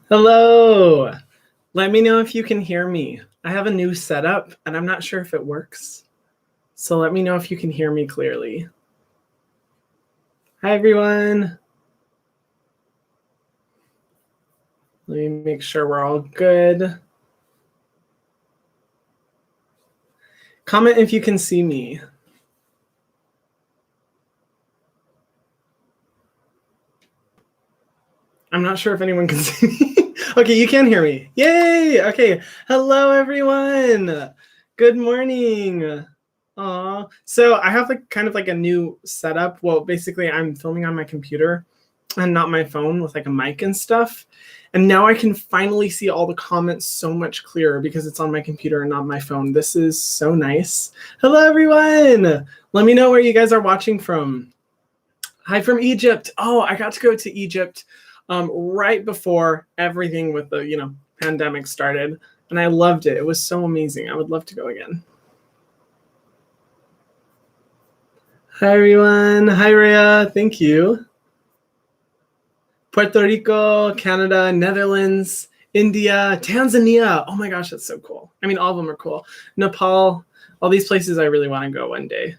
Hello. Let me know if you can hear me. I have a new setup and I'm not sure if it works. So let me know if you can hear me clearly. Hi, everyone. Let me make sure we're all good. Comment if you can see me. I'm not sure if anyone can see me. Okay, you can hear me. Yay! Okay. Hello, everyone. Good morning. Aw. So I have kind of like a new setup. Well, basically I'm filming on my computer and not my phone with like a mic and stuff. And now I can finally see all the comments so much clearer because it's on my computer and not my phone. This is so nice. Hello, everyone. Let me know where you guys are watching from. Hi from Egypt. Oh, I got to go to Egypt right before everything with the, pandemic started. And I loved it. It was so amazing. I would love to go again. Hi, everyone. Hi, Rhea. Thank you. Puerto Rico, Canada, Netherlands, India, Tanzania. Oh my gosh, that's so cool. I mean, all of them are cool. Nepal, all these places I really want to go one day.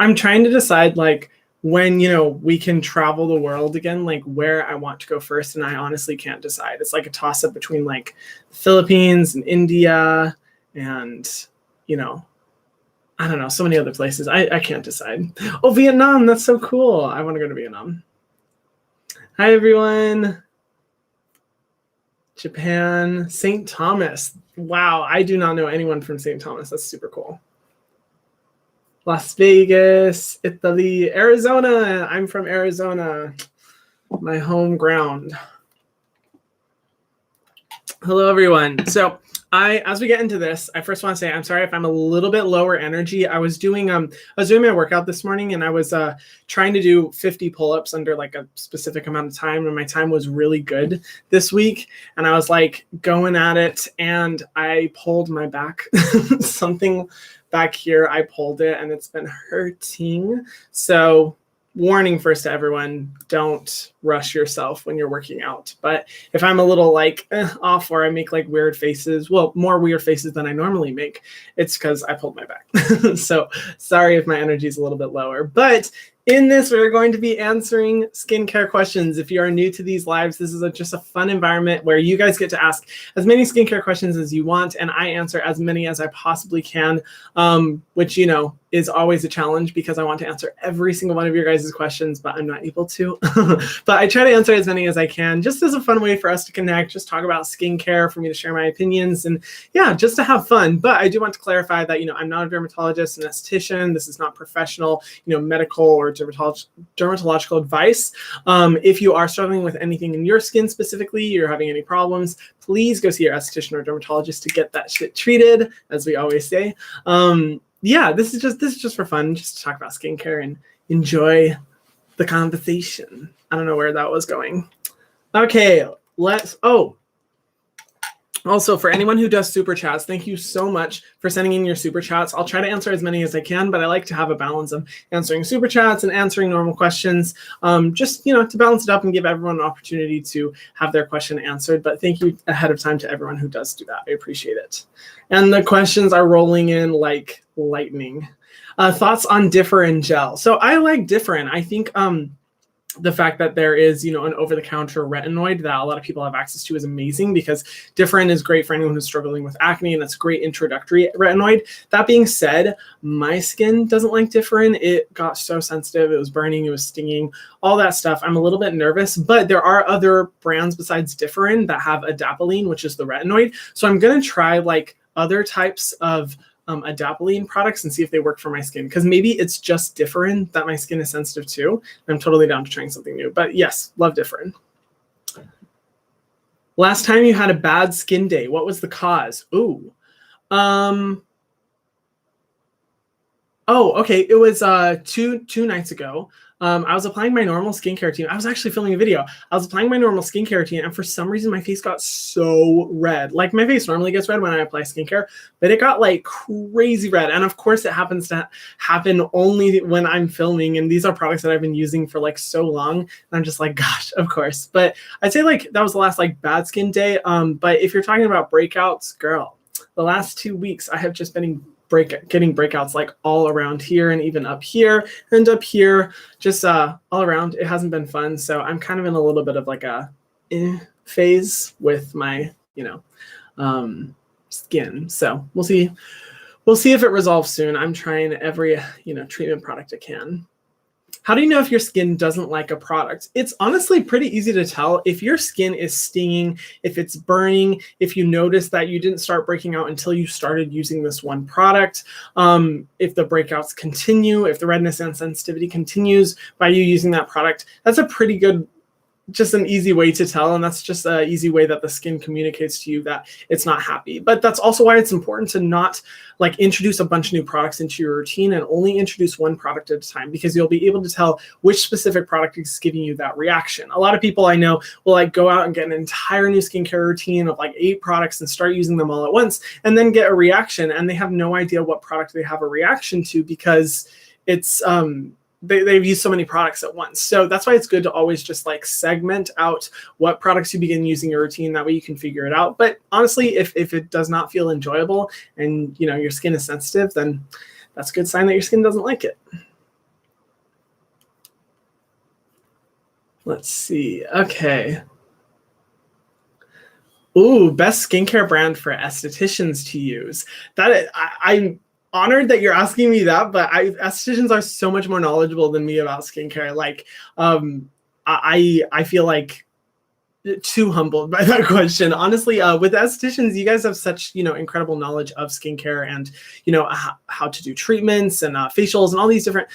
I'm trying to decide when, we can travel the world again, where I want to go first. And I honestly can't decide. It's like a toss up between the Philippines and India and, I don't know, so many other places. I can't decide. Oh, Vietnam. That's so cool. I want to go to Vietnam. Hi, everyone. Japan, St. Thomas. Wow, I do not know anyone from St. Thomas. That's super cool. Las Vegas, Italy, Arizona. I'm from Arizona, my home ground. Hello, everyone. So as we get into this, I first want to say I'm sorry if I'm a little bit lower energy. I was doing my workout this morning and I was trying to do 50 pull-ups under a specific amount of time, and my time was really good this week. And I was going at it, and I pulled my back. Something back here, I pulled it, and it's been hurting. So warning first to everyone, don't rush yourself when you're working out. But if I'm a little off, or I make weird faces, well, more weird faces than I normally make, it's because I pulled my back. So sorry if my energy is a little bit lower. But in this, we're going to be answering skincare questions. If you are new to these lives, this is just a fun environment where you guys get to ask as many skincare questions as you want, and I answer as many as I possibly can, which, is always a challenge because I want to answer every single one of your guys' questions, but I'm not able to. But I try to answer as many as I can, just as a fun way for us to connect, just talk about skincare, for me to share my opinions, and yeah, just to have fun. But I do want to clarify that, I'm not a dermatologist, an esthetician. This is not professional, medical or dermatological advice. If you are struggling with anything in your skin specifically, you're having any problems, please go see your esthetician or dermatologist to get that shit treated, as we always say. Yeah, this is just for fun, just to talk about skincare and enjoy the conversation. I don't know where that was going. Okay, also, for anyone who does super chats, thank you so much for sending in your super chats. I'll try to answer as many as I can, but I like to have a balance of answering super chats and answering normal questions, just, to balance it up and give everyone an opportunity to have their question answered. But thank you ahead of time to everyone who does do that. I appreciate it. And the questions are rolling in like lightning. Thoughts on Differin gel. So I like Differin. I think the fact that there is, an over-the-counter retinoid that a lot of people have access to is amazing, because Differin is great for anyone who's struggling with acne, and it's a great introductory retinoid. That being said, my skin doesn't like Differin. It got so sensitive. It was burning. It was stinging, all that stuff. I'm a little bit nervous, but there are other brands besides Differin that have adapalene, which is the retinoid. So I'm going to try other types of adapalene products and see if they work for my skin, because maybe it's just Differin that my skin is sensitive to. I'm totally down to trying something new, but yes, love Differin. Last time you had a bad skin day, what was the cause? Ooh. Oh, okay. It was two nights ago. I was applying my normal skincare routine. I was actually filming a video. I was applying my normal skincare routine, and for some reason, my face got so red. Like, my face normally gets red when I apply skincare, but it got like crazy red. And of course, it happens to happen only when I'm filming. And these are products that I've been using for like so long. And I'm just like, gosh, of course. But I'd say like that was the last like bad skin day. But if you're talking about breakouts, girl, the last 2 weeks, I have just been getting breakouts like all around here and even up here and up here, just all around. It hasn't been fun. So I'm kind of in a little bit of like a phase with my, skin. So we'll see. We'll see if it resolves soon. I'm trying every, treatment product I can. How do you know if your skin doesn't like a product? It's honestly pretty easy to tell. If your skin is stinging, if it's burning, if you notice that you didn't start breaking out until you started using this one product, if the breakouts continue, if the redness and sensitivity continues by you using that product, that's a pretty good, just an easy way to tell. And that's just an easy way that the skin communicates to you that it's not happy. But that's also why it's important to not like introduce a bunch of new products into your routine and only introduce one product at a time, because you'll be able to tell which specific product is giving you that reaction. A lot of people I know will like go out and get an entire new skincare routine of like 8 products and start using them all at once and then get a reaction, and they have no idea what product they have a reaction to because it's they've used so many products at once. So that's why it's good to always just like segment out what products you begin using your routine. That way you can figure it out. But honestly, if it does not feel enjoyable and your skin is sensitive, then that's a good sign that your skin doesn't like it. Let's see. Okay. Ooh, best skincare brand for estheticians to use. I'm honored that you're asking me that, but estheticians are so much more knowledgeable than me about skincare. Like, I feel like too humbled by that question. Honestly, with estheticians, you guys have such, incredible knowledge of skincare and, how to do treatments and facials and all this different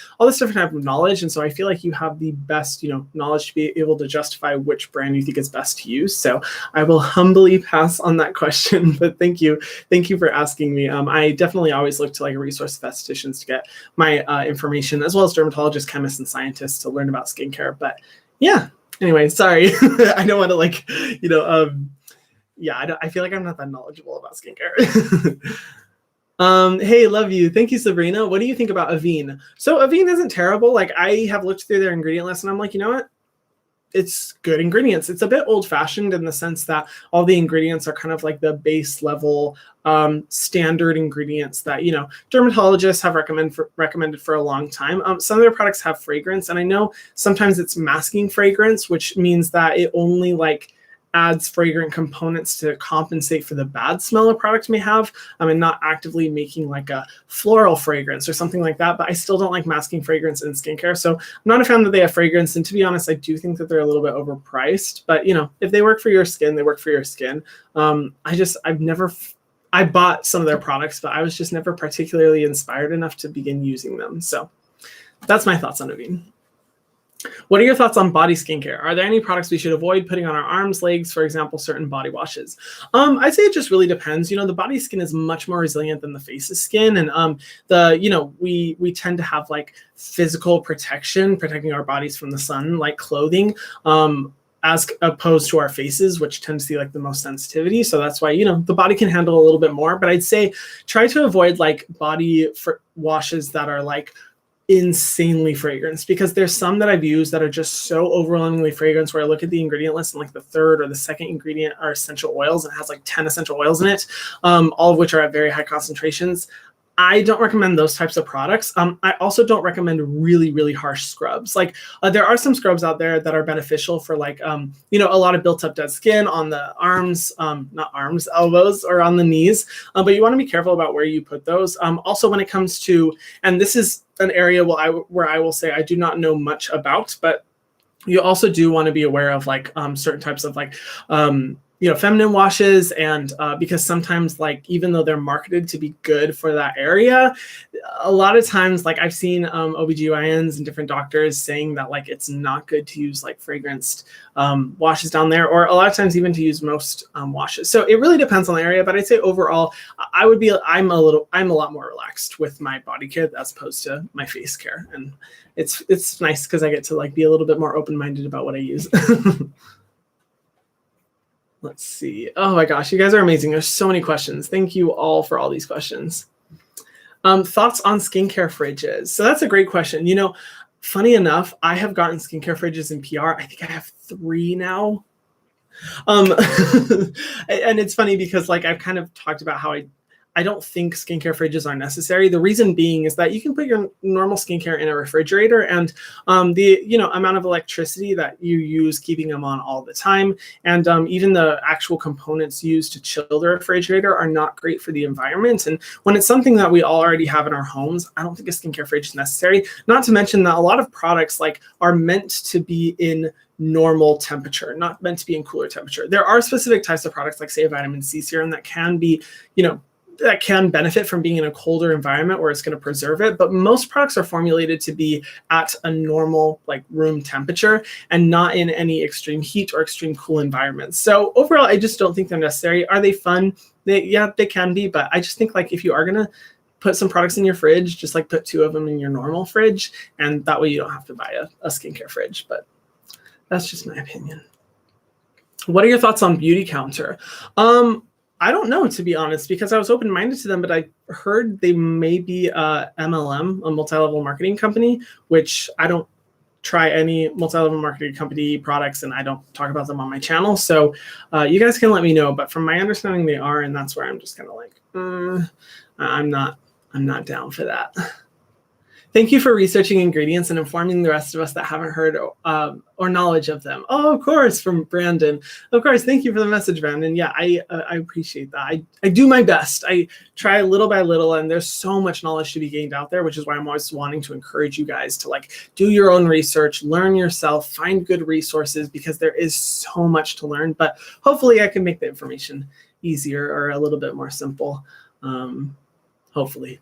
type of knowledge. And so I feel like you have the best, knowledge to be able to justify which brand you think is best to use. So I will humbly pass on that question, but thank you. Thank you for asking me. I definitely always look to like a resource of estheticians to get my information, as well as dermatologists, chemists, and scientists to learn about skincare. But yeah. Anyway, sorry. I don't want to I feel like I'm not that knowledgeable about skincare. Hey, love you. Thank you, Sabrina. What do you think about Aveen? So Aveen isn't terrible. Like, I have looked through their ingredient list and I'm like, you know what? It's good ingredients. It's a bit old-fashioned in the sense that all the ingredients are kind of like the base level standard ingredients that dermatologists have recommended for a long time. Some of their products have fragrance, and I know sometimes it's masking fragrance, which means that it only like adds fragrant components to compensate for the bad smell a product may have, and not actively making like a floral fragrance or something like that. But I still don't like masking fragrance in skincare. So I'm not a fan that they have fragrance. And to be honest, I do think that they're a little bit overpriced. But if they work for your skin, they work for your skin. I bought some of their products, but I was just never particularly inspired enough to begin using them. So that's my thoughts on Aveen. What are your thoughts on body skincare? Are there any products we should avoid putting on our arms, legs, for example, certain body washes? I'd say it just really depends. The body skin is much more resilient than the face's skin. And we tend to have like physical protection, protecting our bodies from the sun, like clothing, as opposed to our faces, which tend to see like the most sensitivity. So that's why, the body can handle a little bit more. But I'd say try to avoid like body washes that are like insanely fragranced, because there's some that I've used that are just so overwhelmingly fragranced where I look at the ingredient list and like the third or the second ingredient are essential oils and it has like 10 essential oils in it, all of which are at very high concentrations. I don't recommend those types of products. I also don't recommend really, really harsh scrubs. Like there are some scrubs out there that are beneficial for like, a lot of built up dead skin on the arms, not arms, elbows, or on the knees. But you want to be careful about where you put those. Also, when it comes to, and this is an area where I will say I do not know much about, but you also do want to be aware of like certain types of like feminine washes, and because sometimes, like, even though they're marketed to be good for that area, a lot of times, like, I've seen OBGYNs and different doctors saying that, like, it's not good to use like fragranced washes down there, or a lot of times even to use most washes. So it really depends on the area, but I'd say overall, I'm a lot more relaxed with my body care as opposed to my face care, and it's nice because I get to like be a little bit more open-minded about what I use. Let's see. Oh my gosh, you guys are amazing. There's so many questions. Thank you all for all these questions. Thoughts on skincare fridges? So that's a great question. Funny enough, I have gotten skincare fridges in PR. I think I have 3 now. And it's funny because, like, I've kind of talked about how I don't think skincare fridges are necessary. The reason being is that you can put your normal skincare in a refrigerator, and the amount of electricity that you use keeping them on all the time, and even the actual components used to chill the refrigerator are not great for the environment. And when it's something that we all already have in our homes, I don't think a skincare fridge is necessary. Not to mention that a lot of products like are meant to be in normal temperature, not meant to be in cooler temperature. There are specific types of products, like say a vitamin C serum, that can be, that can benefit from being in a colder environment where it's going to preserve it. But most products are formulated to be at a normal, like, room temperature and not in any extreme heat or extreme cool environments. So overall, I just don't think they're necessary. Are they fun? Yeah, they can be. But I just think, like, if you are going to put some products in your fridge, just like put 2 of them in your normal fridge. And that way you don't have to buy a skincare fridge. But that's just my opinion. What are your thoughts on Beauty Counter? I don't know, to be honest, because I was open-minded to them, but I heard they may be a MLM, a multi-level marketing company, which I don't try any multi-level marketing company products, and I don't talk about them on my channel. So you guys can let me know. But from my understanding, they are, and that's where I'm just kind of like, I'm not down for that. Thank you for researching ingredients and informing the rest of us that haven't heard or knowledge of them. Oh, of course, from Brandon. Of course, thank you for the message, Brandon. Yeah, I appreciate that. I do my best. I try little by little, and there's so much knowledge to be gained out there, which is why I'm always wanting to encourage you guys to, like, do your own research, learn yourself, find good resources, because there is so much to learn. But hopefully I can make the information easier or a little bit more simple. Hopefully.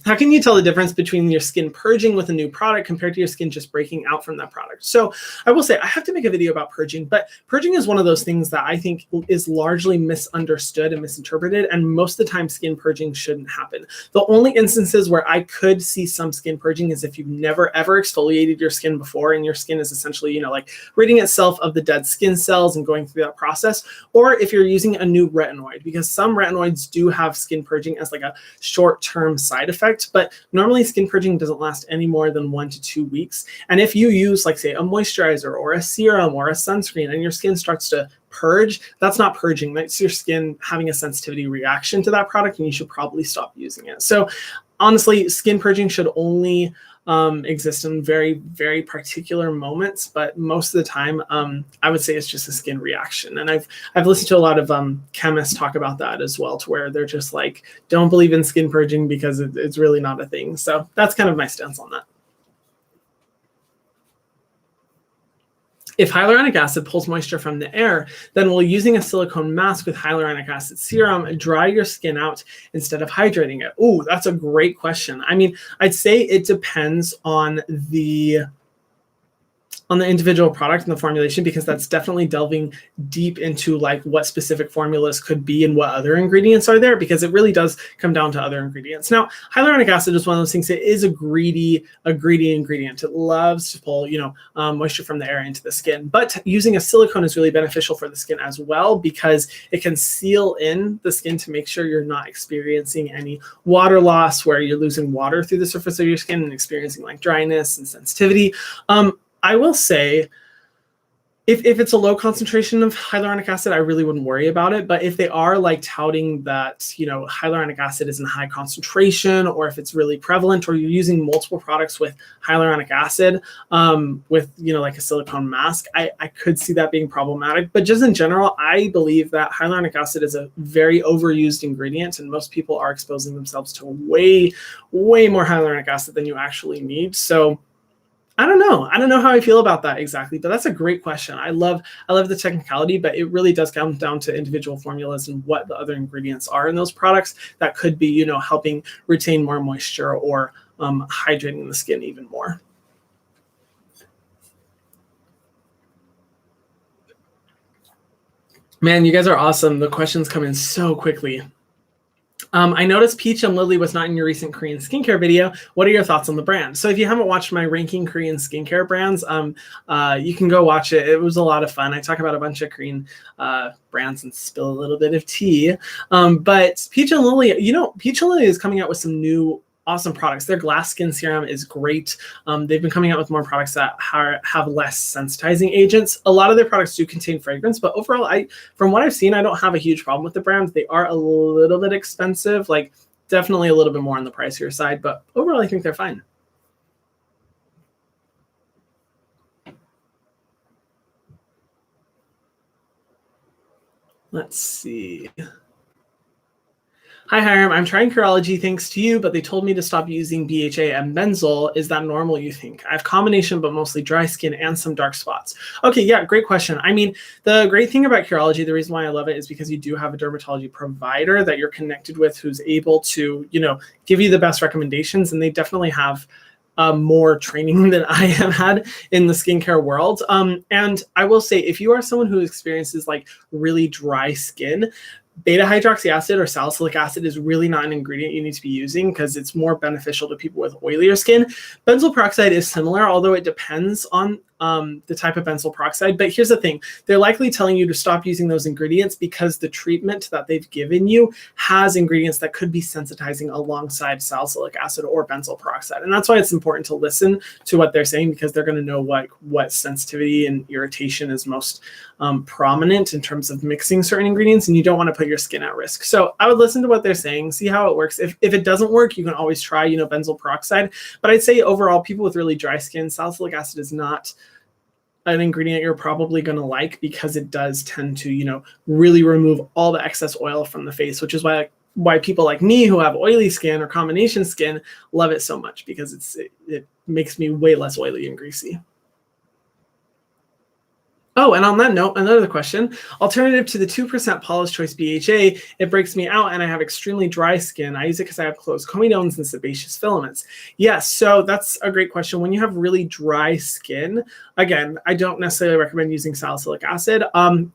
How can you tell the difference between your skin purging with a new product compared to your skin just breaking out from that product? So I will say I have to make a video about purging, but purging is one of those things that I think is largely misunderstood and misinterpreted. And most of the time, skin purging shouldn't happen. The only instances where I could see some skin purging is if you've never ever exfoliated your skin before, and your skin is essentially, like, ridding itself of the dead skin cells and going through that process, or if you're using a new retinoid, because some retinoids do have skin purging as like a short-term side effect, but normally skin purging doesn't last any more than 1 to 2 weeks. And if you use, like, say, a moisturizer or a serum or a sunscreen and your skin starts to purge, that's not purging. That's your skin having a sensitivity reaction to that product, and you should probably stop using it. So honestly, skin purging should only exist in very, very particular moments, but most of the time, I would say it's just a skin reaction. And I've listened to a lot of chemists talk about that as well, to where they're just like, don't believe in skin purging because it's really not a thing. So that's kind of my stance on that. If hyaluronic acid pulls moisture from the air, then will using a silicone mask with hyaluronic acid serum dry your skin out instead of hydrating it? Ooh, that's a great question. I mean, I'd say it depends on the individual product and the formulation, because that's definitely delving deep into, like, what specific formulas could be and what other ingredients are there, because it really does come down to other ingredients. Now, hyaluronic acid is one of those things. It is a greedy ingredient. It loves to pull, moisture from the air into the skin. But using a silicone is really beneficial for the skin as well, because it can seal in the skin to make sure you're not experiencing any water loss, where you're losing water through the surface of your skin and experiencing, like, dryness and sensitivity. I will say, if it's a low concentration of hyaluronic acid, I really wouldn't worry about it. But if they are, like, touting that, hyaluronic acid is in high concentration, or if it's really prevalent, or you're using multiple products with hyaluronic acid, with, like a silicone mask, I could see that being problematic. But just in general, I believe that hyaluronic acid is a very overused ingredient, and most people are exposing themselves to way, way more hyaluronic acid than you actually need. So I don't know. I don't know how I feel about that exactly, but that's a great question. I love the technicality, but it really does come down to individual formulas and what the other ingredients are in those products that could be, helping retain more moisture or hydrating the skin even more. Man, you guys are awesome. The questions come in so quickly. I noticed Peach and Lily was not in your recent Korean skincare video. What are your thoughts on the brand? So if you haven't watched my ranking Korean skincare brands, you can go watch it. It was a lot of fun. I talk about a bunch of Korean brands and spill a little bit of tea. But Peach and Lily, Peach and Lily is coming out with some new awesome products. Their glass skin serum is great. They've been coming out with more products that have less sensitizing agents. A lot of their products do contain fragrance, but overall, from what I've seen, I don't have a huge problem with the brands. They are a little bit expensive, like definitely a little bit more on the pricier side, but overall, I think they're fine. Let's see. Hi, Hiram. I'm trying Curology thanks to you, but they told me to stop using BHA and benzoyl. Is that normal, you think? I have combination, but mostly dry skin and some dark spots. Okay, yeah, great question. I mean, the great thing about Curology, the reason why I love it is because you do have a dermatology provider that you're connected with who's able to, give you the best recommendations, and they definitely have more training than I have had in the skincare world. And I will say, if you are someone who experiences like really dry skin, beta hydroxy acid or salicylic acid is really not an ingredient you need to be using because it's more beneficial to people with oilier skin. Benzoyl peroxide is similar, although it depends on the type of benzoyl peroxide. But here's the thing. They're likely telling you to stop using those ingredients because the treatment that they've given you has ingredients that could be sensitizing alongside salicylic acid or benzoyl peroxide. And that's why it's important to listen to what they're saying, because they're going to know what sensitivity and irritation is most prominent in terms of mixing certain ingredients, and you don't want to put your skin at risk. So I would listen to what they're saying, see how it works. If it doesn't work, you can always try, benzoyl peroxide. But I'd say overall, people with really dry skin, salicylic acid is not an ingredient you're probably going to like because it does tend to, really remove all the excess oil from the face, which is why people like me who have oily skin or combination skin love it so much, because it makes me way less oily and greasy. Oh, and on that note, another question. Alternative to the 2% Paula's Choice BHA, it breaks me out and I have extremely dry skin. I use it because I have closed comedones and sebaceous filaments. Yes, so that's a great question. When you have really dry skin, again, I don't necessarily recommend using salicylic acid.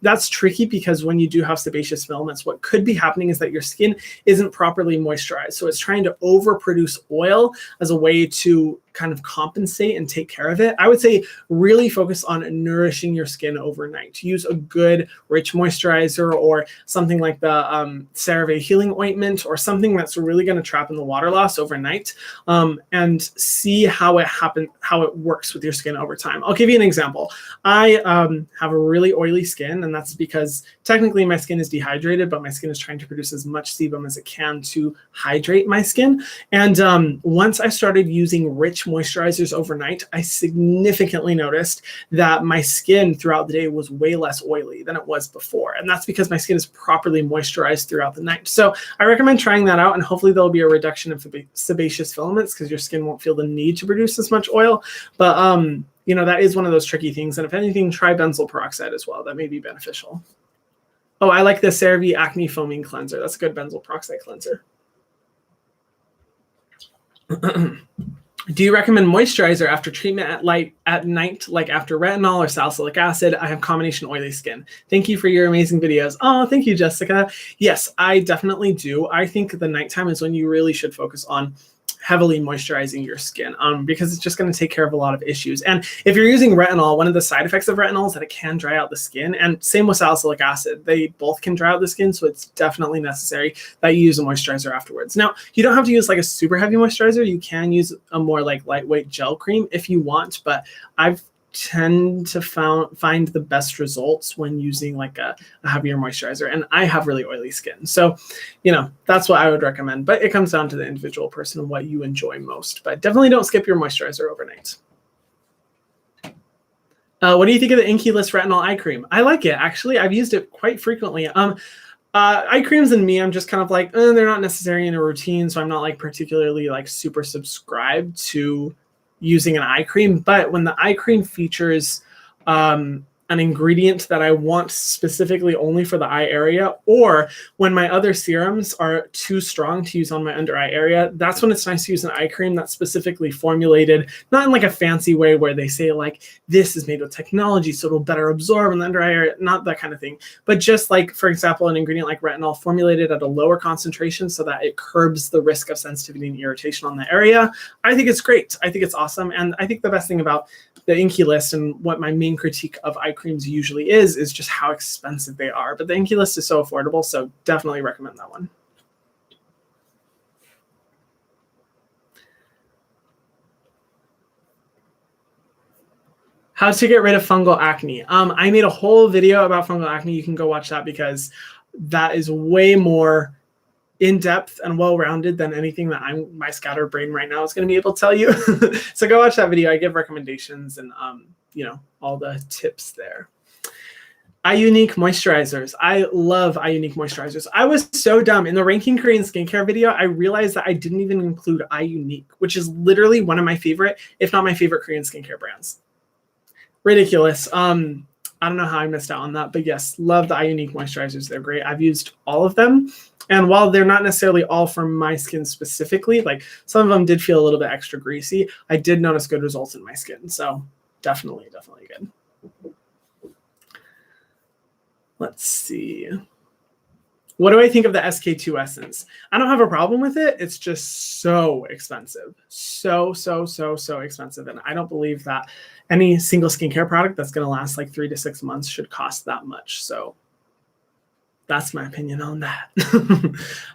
That's tricky because when you do have sebaceous filaments, what could be happening is that your skin isn't properly moisturized. So it's trying to overproduce oil as a way to kind of compensate and take care of it. I would say really focus on nourishing your skin overnight. Use a good rich moisturizer or something like the CeraVe healing ointment or something that's really going to trap in the water loss overnight, and see how it works with your skin over time. I'll give you an example. I have a really oily skin, and that's because technically my skin is dehydrated, but my skin is trying to produce as much sebum as it can to hydrate my skin. And once I started using rich moisturizers overnight, I significantly noticed that my skin throughout the day was way less oily than it was before. And that's because my skin is properly moisturized throughout the night. So I recommend trying that out, and hopefully there'll be a reduction of sebaceous filaments because your skin won't feel the need to produce as much oil. But that is one of those tricky things. And if anything, try benzoyl peroxide as well. That may be beneficial. Oh, I like the CeraVe Acne Foaming Cleanser. That's a good benzoyl peroxide cleanser. Do you recommend moisturizer after treatment at night, like after retinol or salicylic acid? I have combination oily skin. Thank you for your amazing videos. Oh, thank you, Jessica. Yes, I definitely do. I think the nighttime is when you really should focus on heavily moisturizing your skin, because it's just going to take care of a lot of issues. And if you're using retinol, one of the side effects of retinol is that it can dry out the skin, and same with salicylic acid. They both can dry out the skin, so it's definitely necessary that you use a moisturizer afterwards. Now, you don't have to use like a super heavy moisturizer. You can use a more like lightweight gel cream if you want, but I've tend to find the best results when using like a heavier moisturizer, and I have really oily skin, so that's what I would recommend. But it comes down to the individual person and what you enjoy most. But definitely don't skip your moisturizer overnight. What do you think of the Inky List Retinol Eye Cream? I like it, actually. I've used it quite frequently. Eye creams and me, I'm just kind of like, they're not necessary in a routine, so I'm not like particularly like super subscribed to using an eye cream. But when the eye cream features an ingredient that I want specifically only for the eye area, or when my other serums are too strong to use on my under eye area, that's when it's nice to use an eye cream that's specifically formulated, not in like a fancy way where they say like, this is made with technology so it'll better absorb in the under eye area, not that kind of thing, but just like, for example, an ingredient like retinol formulated at a lower concentration so that it curbs the risk of sensitivity and irritation on the area. I think it's great. I think it's awesome. And I think the best thing about the Inky list and what my main critique of eye creams usually is just how expensive they are. But the Inky list is so affordable, so definitely recommend that one. How to get rid of fungal acne. I made a whole video about fungal acne. You can go watch that because that is way more in-depth and well-rounded than anything that my scattered brain right now is going to be able to tell you. So go watch that video. I give recommendations and you know, all the tips there. Iunique moisturizers. I love Iunique moisturizers. I was so dumb. In the ranking Korean skincare video, I realized that I didn't even include Iunique, which is literally one of my favorite, if not my favorite Korean skincare brands. Ridiculous. I don't know how I missed out on that, but yes, love the Iunique moisturizers. They're great. I've used all of them. And while they're not necessarily all for my skin specifically, like some of them did feel a little bit extra greasy, I did notice good results in my skin. So definitely good. Let's see. What do I think of the SK2 Essence? I don't have a problem with it. It's just so expensive. So expensive. And I don't believe that any single skincare product that's going to last like 3 to 6 months should cost that much. So that's my opinion on that.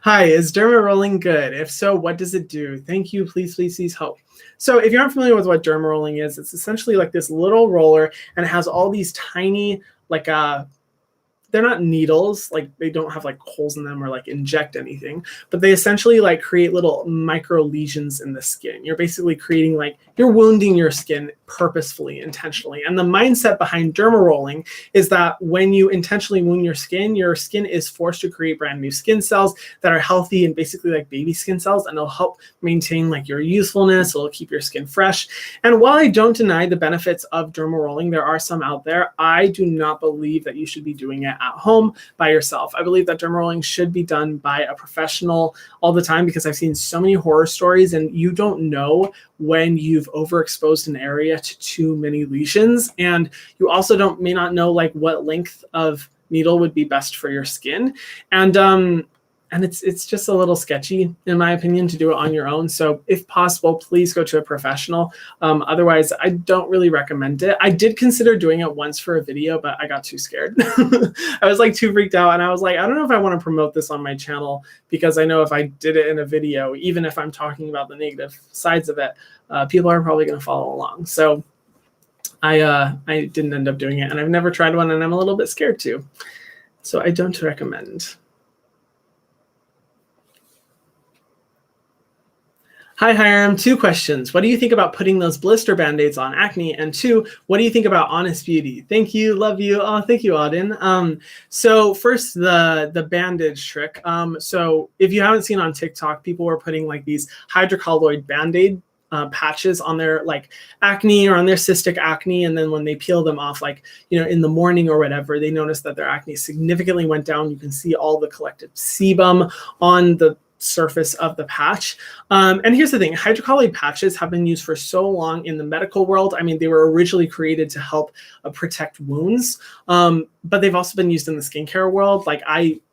Hi, is Derma rolling good? If so, what does it do? Thank you. Please help. So if you aren't familiar with what derma rolling is, it's essentially like this little roller and it has all these tiny, like they're not needles, like they don't have like holes in them or like inject anything, but they essentially like create little micro lesions in the skin. You're basically creating like, you're wounding your skin purposefully, intentionally. And the mindset behind derma rolling is that when you intentionally wound your skin is forced to create brand new skin cells that are healthy and basically like baby skin cells, and it'll help maintain like your youthfulness, it'll keep your skin fresh. And while I don't deny the benefits of derma rolling, there are some out there, I do not believe that you should be doing it at home by yourself. I believe that derma rolling should be done by a professional all the time because I've seen so many horror stories and you don't know when you've overexposed an area to too many lesions. And you also may not know like what length of needle would be best for your skin. And it's just a little sketchy, in my opinion, to do it on your own. So if possible, please go to a professional. Otherwise, I don't really recommend it. I did consider doing it once for a video, but I got too scared. I was like too freaked out. And I was like, I don't know if I want to promote this on my channel because I know if I did it in a video, even if I'm talking about the negative sides of it, people are probably going to follow along. So I didn't end up doing it. And I've never tried one and I'm a little bit scared too. So I don't recommend. Hi, Hiram. 2 questions. What do you think about putting those blister band-aids on acne? And 2, what do you think about Honest Beauty? Thank you. Love you. Oh, thank you, Auden. So first, the bandage trick. So if you haven't seen on TikTok, people were putting like these hydrocolloid band-aid patches on their like acne or on their cystic acne. And then when they peel them off, like, you know, in the morning or whatever, they notice that their acne significantly went down. You can see all the collective sebum on the surface of the patch. And here's the thing, hydrocolloid patches have been used for so long in the medical world. I mean, they were originally created to help protect wounds, but they've also been used in the skincare world. Like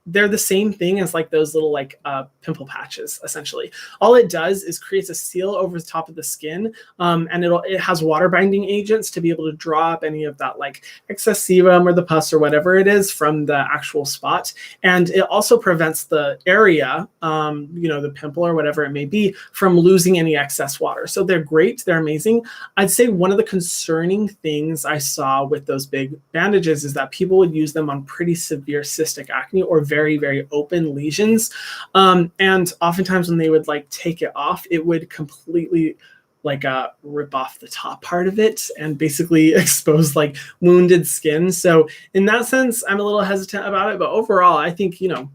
they're the same thing as like those little like pimple patches, essentially. All it does is creates a seal over the top of the skin, and it has water binding agents to be able to draw up any of that like excess sebum or the pus or whatever it is from the actual spot. And it also prevents the area, you know, the pimple or whatever it may be, from losing any excess water. So they're great, they're amazing. I'd say one of the concerning things I saw with those big bandages is that people would use them on pretty severe cystic acne or very open lesions. And oftentimes when they would like take it off, it would completely like rip off the top part of it and basically expose like wounded skin. So in that sense, I'm a little hesitant about it, but overall, I think, you know,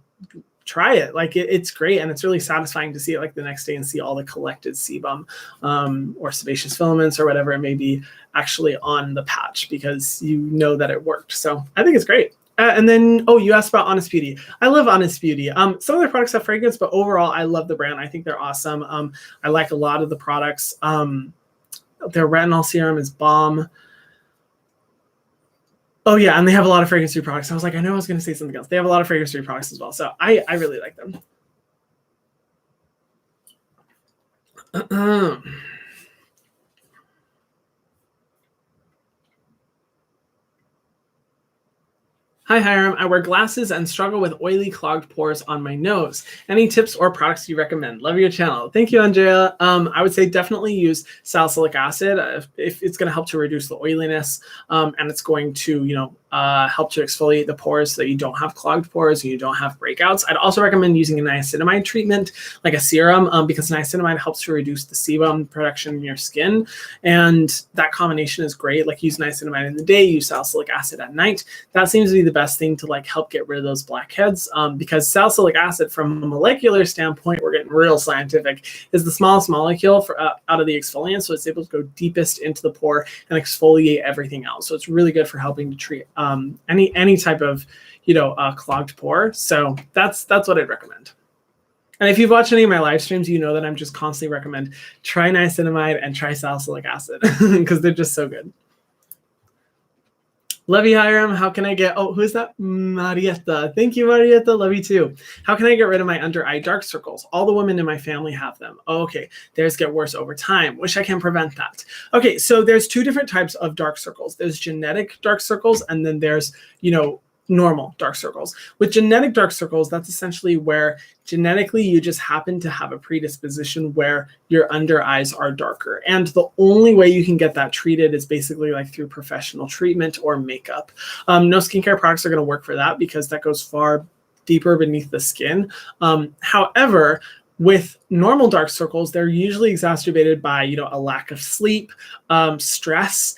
try it. Like it's great, and it's really satisfying to see it like the next day and see all the collected sebum or sebaceous filaments or whatever it may be actually on the patch, because you know that it worked. So I think it's great. And then, oh, you asked about Honest Beauty. I love Honest Beauty. Some of their products have fragrance, but overall, I love the brand. I think they're awesome. I like a lot of the products. Their retinol serum is bomb. Oh yeah, and they have a lot of fragrance-free products. I was like, I know I was going to say something else. They have a lot of fragrance-free products as well. So I really like them. Hi, Hiram. I wear glasses and struggle with oily, clogged pores on my nose. Any tips or products you recommend? Love your channel. Thank you, Andrea. I would say definitely use salicylic acid if it's going to help to reduce the oiliness, and it's going to, help to exfoliate the pores so that you don't have clogged pores and you don't have breakouts. I'd also recommend using a niacinamide treatment, like a serum, because niacinamide helps to reduce the sebum production in your skin, and that combination is great. Like, use niacinamide in the day, use salicylic acid at night. That seems to be the best thing to like help get rid of those blackheads, because salicylic acid, from a molecular standpoint, we're getting real scientific, is the smallest molecule for out of the exfoliant, so it's able to go deepest into the pore and exfoliate everything else. So it's really good for helping to treat any type of clogged pore. So that's what I'd recommend. And if you've watched any of my live streams, you know that I'm just constantly recommend try niacinamide and try salicylic acid because they're just so good. Love you, Hiram. How can I get, oh, who's that? Marietta. Thank you, Marietta. Love you too. How can I get rid of my under eye dark circles? All the women in my family have them. Oh, okay. Theirs get worse over time. Wish I can prevent that. Okay. So there's two different types of dark circles. There's genetic dark circles, and then there's, normal dark circles. With genetic dark circles, that's essentially where genetically you just happen to have a predisposition where your under eyes are darker. And the only way you can get that treated is basically like through professional treatment or makeup. No skincare products are going to work for that because that goes far deeper beneath the skin. However, with normal dark circles, they're usually exacerbated by, a lack of sleep, stress,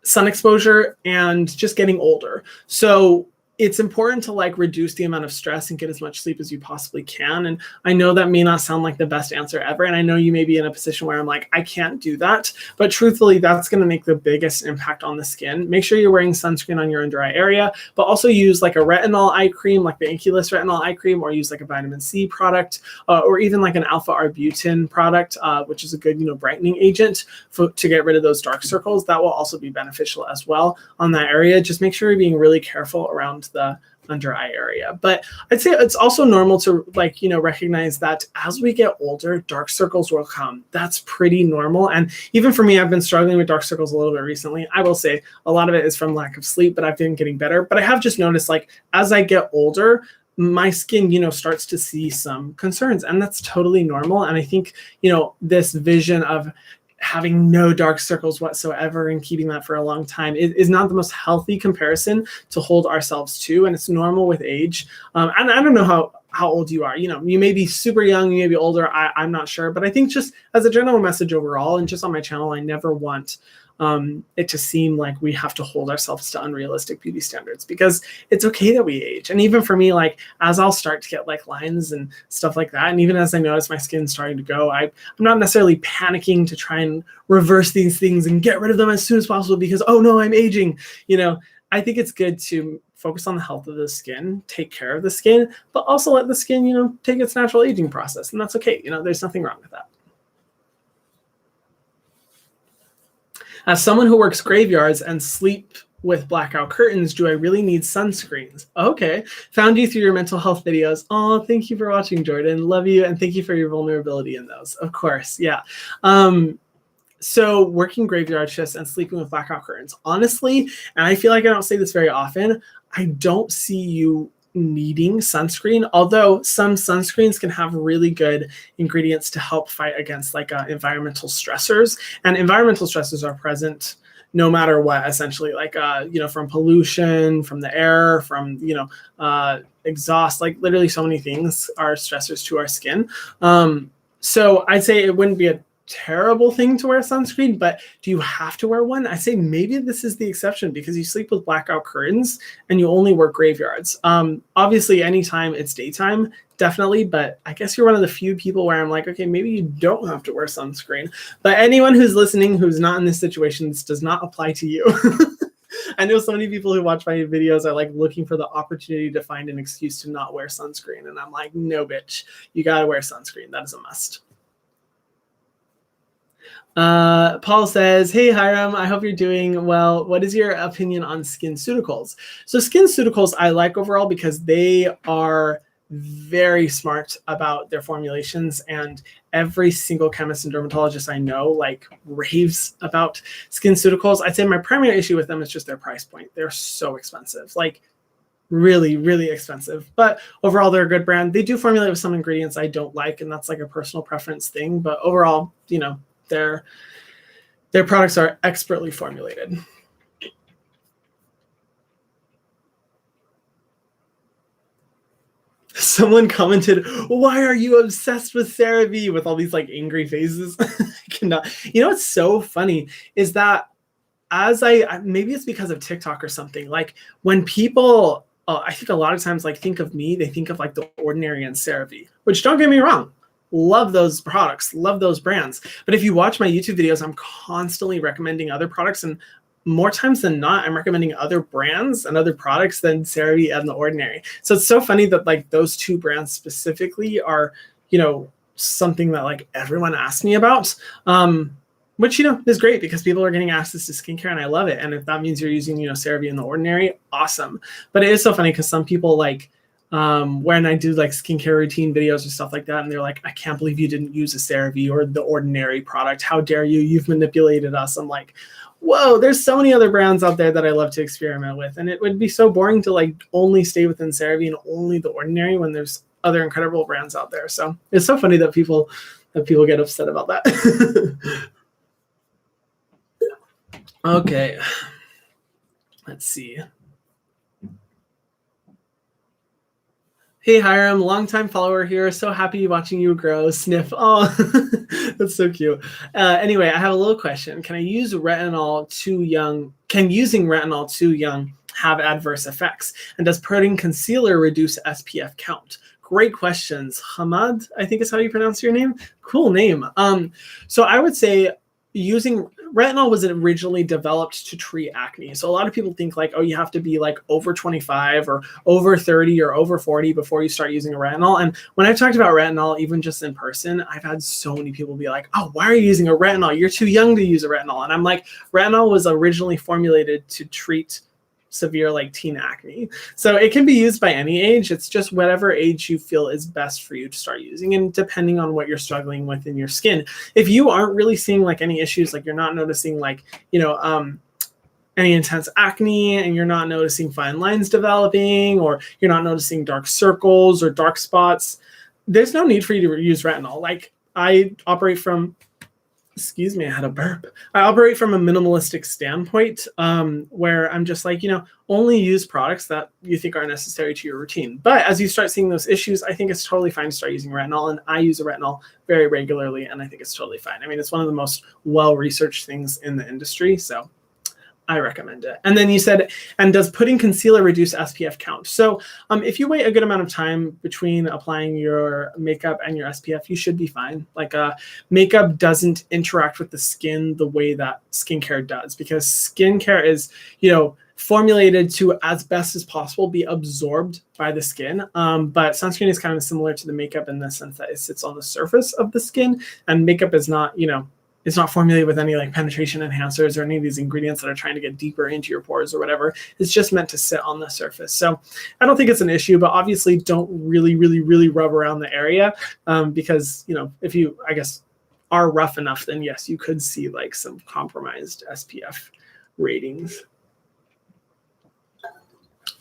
sun exposure, and just getting older. So it's important to like reduce the amount of stress and get as much sleep as you possibly can. And I know that may not sound like the best answer ever. And I know you may be in a position where I'm like, I can't do that. But truthfully, that's going to make the biggest impact on the skin. Make sure you're wearing sunscreen on your under eye area, but also use like a retinol eye cream, like the Inky retinol eye cream, or use like a vitamin C product, or even like an alpha arbutin product, which is a good, brightening agent to get rid of those dark circles. That will also be beneficial as well on that area. Just make sure you're being really careful around the under eye area. But I'd say it's also normal to recognize that as we get older, dark circles will come. That's pretty normal. And even for me, I've been struggling with dark circles a little bit recently. I will say a lot of it is from lack of sleep, but I've been getting better. But I have just noticed, like, as I get older, my skin, starts to see some concerns, and that's totally normal. And I think, this vision of having no dark circles whatsoever and keeping that for a long time is not the most healthy comparison to hold ourselves to. And it's normal with age. And I don't know how old you are. You may be super young, you may be older. I'm not sure. But I think just as a general message overall, and just on my channel, I never want it to seem like we have to hold ourselves to unrealistic beauty standards, because it's okay that we age. And even for me, like, as I'll start to get like lines and stuff like that, and even as I notice my skin starting to go, I'm not necessarily panicking to try and reverse these things and get rid of them as soon as possible because, oh no, I'm aging. I think it's good to focus on the health of the skin, take care of the skin, but also let the skin, take its natural aging process. And that's okay. There's nothing wrong with that. As someone who works graveyards and sleep with blackout curtains, do I really need sunscreens? Okay. Found you through your mental health videos. Oh, thank you for watching, Jordan. Love you. And thank you for your vulnerability in those. Of course. Yeah. So working graveyard shifts and sleeping with blackout curtains, honestly, and I feel like I don't say this very often, I don't see you needing sunscreen, although some sunscreens can have really good ingredients to help fight against like environmental stressors, and environmental stressors are present no matter what, essentially, like from pollution, from the air, from exhaust, like literally so many things are stressors to our skin. So I'd say it wouldn't be a terrible thing to wear sunscreen, but do you have to wear one? I say maybe this is the exception because you sleep with blackout curtains and you only work graveyards. Obviously, anytime it's daytime, definitely, but I guess you're one of the few people where I'm like, okay, maybe you don't have to wear sunscreen. But anyone who's listening who's not in this situation, this does not apply to you. I know so many people who watch my videos are like looking for the opportunity to find an excuse to not wear sunscreen. And I'm like, no, bitch, you got to wear sunscreen. That is a must. Paul says, hey, Hiram, I hope you're doing well. What is your opinion on Skinceuticals? So Skinceuticals I like overall because they are very smart about their formulations, and every single chemist and dermatologist I know like raves about Skinceuticals. I'd say my primary issue with them is just their price point. They're so expensive, like really, really expensive. But overall, they're a good brand. They do formulate with some ingredients I don't like, and that's like a personal preference thing. But overall, you know, their products are expertly formulated. Someone commented, why are you obsessed with CeraVe, with all these like angry faces? I cannot. You know what's so funny is that maybe it's because of TikTok or something, like when people, I think a lot of times like think of me, they think of like The Ordinary and CeraVe, which don't get me wrong. Love those products, love those brands. But if you watch my YouTube videos, I'm constantly recommending other products, and more times than not, I'm recommending other brands and other products than CeraVe and The Ordinary. So it's so funny that like those two brands specifically are, you know, something that like everyone asks me about, which, you know, is great because people are getting access to skincare and I love it. And if that means you're using, you know, CeraVe and The Ordinary, awesome. But it is so funny because some people like, when I do like skincare routine videos and stuff like that, and they're like, I can't believe you didn't use a CeraVe or The Ordinary product. How dare you? You've manipulated us. I'm like, whoa, there's so many other brands out there that I love to experiment with. And it would be so boring to like only stay within CeraVe and only The Ordinary when there's other incredible brands out there. So it's so funny that people get upset about that. Okay. Let's see. Hey, Hiram, longtime follower here. So happy watching you grow. Sniff. Oh, that's so cute. Anyway, I have a little question. Can using retinol too young have adverse effects? And does putting concealer reduce SPF count? Great questions. Hamad, I think is how you pronounce your name. Cool name. So I would say using retinol was originally developed to treat acne. So a lot of people think like, oh, you have to be like over 25 or over 30 or over 40 before you start using a retinol. And when I've talked about retinol, even just in person, I've had so many people be like, oh, why are you using a retinol? You're too young to use a retinol. And I'm like, retinol was originally formulated to treat severe like teen acne. So it can be used by any age. It's just whatever age you feel is best for you to start using, and depending on what you're struggling with in your skin. If you aren't really seeing like any issues, like you're not noticing like, you know, any intense acne, and you're not noticing fine lines developing, or you're not noticing dark circles or dark spots, there's no need for you to use retinol. Like I operate from excuse me, I had a burp. I operate from a minimalistic standpoint, where I'm just like, you know, only use products that you think are necessary to your routine. But as you start seeing those issues, I think it's totally fine to start using retinol. And I use a retinol very regularly, and I think it's totally fine. I mean, it's one of the most well-researched things in the industry. So I recommend it. And then you said, and does putting concealer reduce SPF count? So if you wait a good amount of time between applying your makeup and your SPF, you should be fine. Like makeup doesn't interact with the skin the way that skincare does, because skincare is, you know, formulated to, as best as possible, be absorbed by the skin. But sunscreen is kind of similar to the makeup in the sense that it sits on the surface of the skin, and makeup is not, you know, it's not formulated with any like penetration enhancers or any of these ingredients that are trying to get deeper into your pores or whatever. It's just meant to sit on the surface. So I don't think it's an issue, but obviously don't really rub around the area, because, you know, if you, I guess, are rough enough, then yes, you could see like some compromised SPF ratings.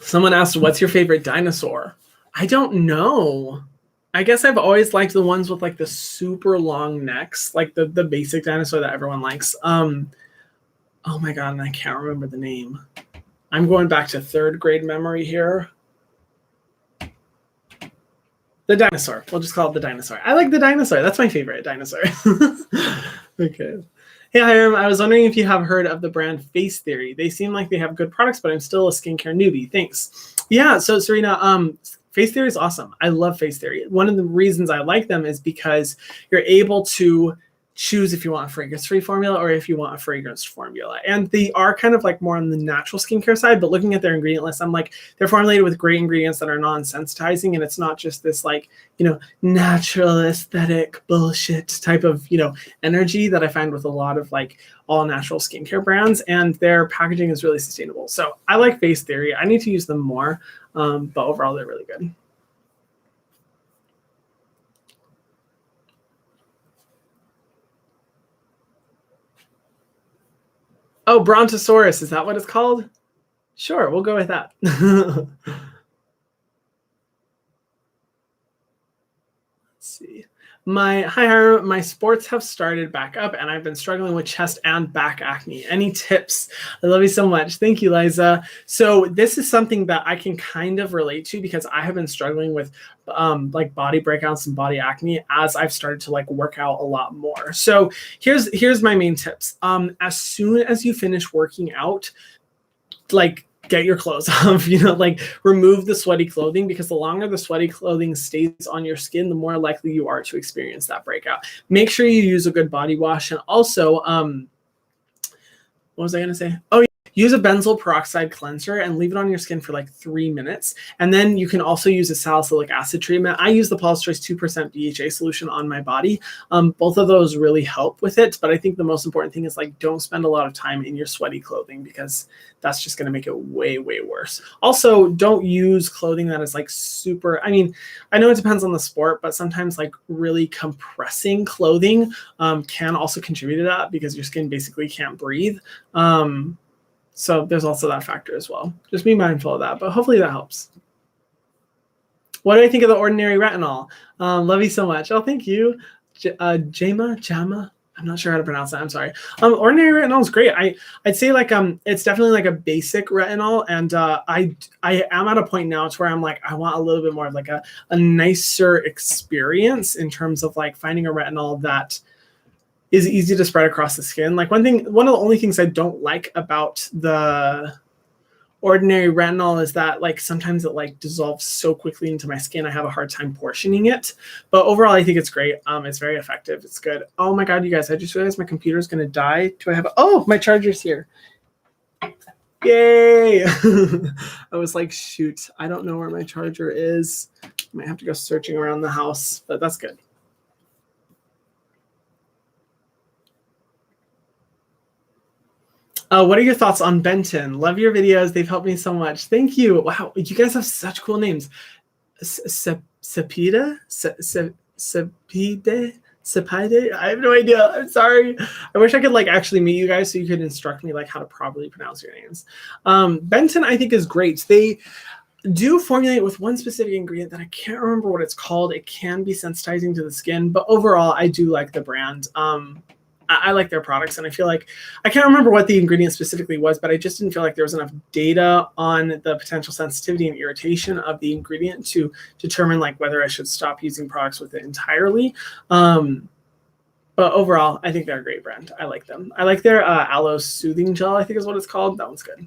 Someone asked, what's your favorite dinosaur? I don't know. I guess I've always liked the ones with like the super long necks, like the basic dinosaur that everyone likes. Oh my God, and I can't remember the name. I'm going back to third grade memory here. The dinosaur. We'll just call it the dinosaur. I like the dinosaur. That's my favorite dinosaur. Okay. Hey, Hiram, I was wondering if you have heard of the brand Face Theory. They seem like they have good products, but I'm still a skincare newbie. Thanks. Yeah, so Serena, Face Theory is awesome. I love Face Theory. One of the reasons I like them is because you're able to choose if you want a fragrance-free formula or if you want a fragrance formula. And they are kind of like more on the natural skincare side, but looking at their ingredient list, I'm like, they're formulated with great ingredients that are non-sensitizing, and it's not just this like, natural aesthetic bullshit type of, energy that I find with a lot of like all natural skincare brands, and their packaging is really sustainable. So I like Face Theory. I need to use them more, but overall they're really good. Oh, Brontosaurus, is that what it's called? Sure, we'll go with that. Let's see. My sports have started back up, and I've been struggling with chest and back acne. Any tips? I love you so much. Thank you, Liza. So this is something that I can kind of relate to because I have been struggling with like body breakouts and body acne as I've started to like work out a lot more. So here's my main tips. As soon as you finish working out, like get your clothes off, like remove the sweaty clothing, because the longer the sweaty clothing stays on your skin, the more likely you are to experience that breakout. Make sure you use a good body wash. And also, what was I going to say? Oh, yeah. Use a benzoyl peroxide cleanser and leave it on your skin for like 3 minutes. And then you can also use a salicylic acid treatment. I use the Paula's Choice 2% BHA solution on my body. Both of those really help with it. But I think the most important thing is like, don't spend a lot of time in your sweaty clothing, because that's just going to make it way, way worse. Also, don't use clothing that is like super, I mean, I know it depends on the sport, but sometimes like really compressing clothing can also contribute to that, because your skin basically can't breathe. So there's also that factor as well. Just be mindful of that, but hopefully that helps. What do I think of the Ordinary Retinol? Love you so much. Oh, thank you. Jama? I'm not sure how to pronounce that. I'm sorry. Ordinary Retinol is great. I'd say like it's definitely like a basic retinol, and I am at a point now to where I'm like, I want a little bit more of like a nicer experience in terms of like finding a retinol that is easy to spread across the skin. Like one of the only things I don't like about the Ordinary Retinol is that like sometimes it like dissolves so quickly into my skin, I have a hard time portioning it. But overall, I think it's great. It's very effective. It's good. Oh my God, you guys, I just realized my computer's gonna die. Do I have oh, my charger's here. Yay! I was like, shoot, I don't know where my charger is. I might have to go searching around the house, but that's good. What are your thoughts on Benton? Love your videos. They've helped me so much. Thank you. Wow, you guys have such cool names. Sepide? Sepide? I have no idea. I'm sorry. I wish I could like actually meet you guys so you could instruct me like how to properly pronounce your names. Benton, I think, is great. They do formulate with one specific ingredient that I can't remember what it's called. It can be sensitizing to the skin, but overall, I do like the brand. I like their products, and I feel like I can't remember what the ingredient specifically was, but I just didn't feel like there was enough data on the potential sensitivity and irritation of the ingredient to determine like whether I should stop using products with it entirely. But overall, I think they're a great brand. I like them. I like their aloe soothing gel, I think is what it's called. That one's good.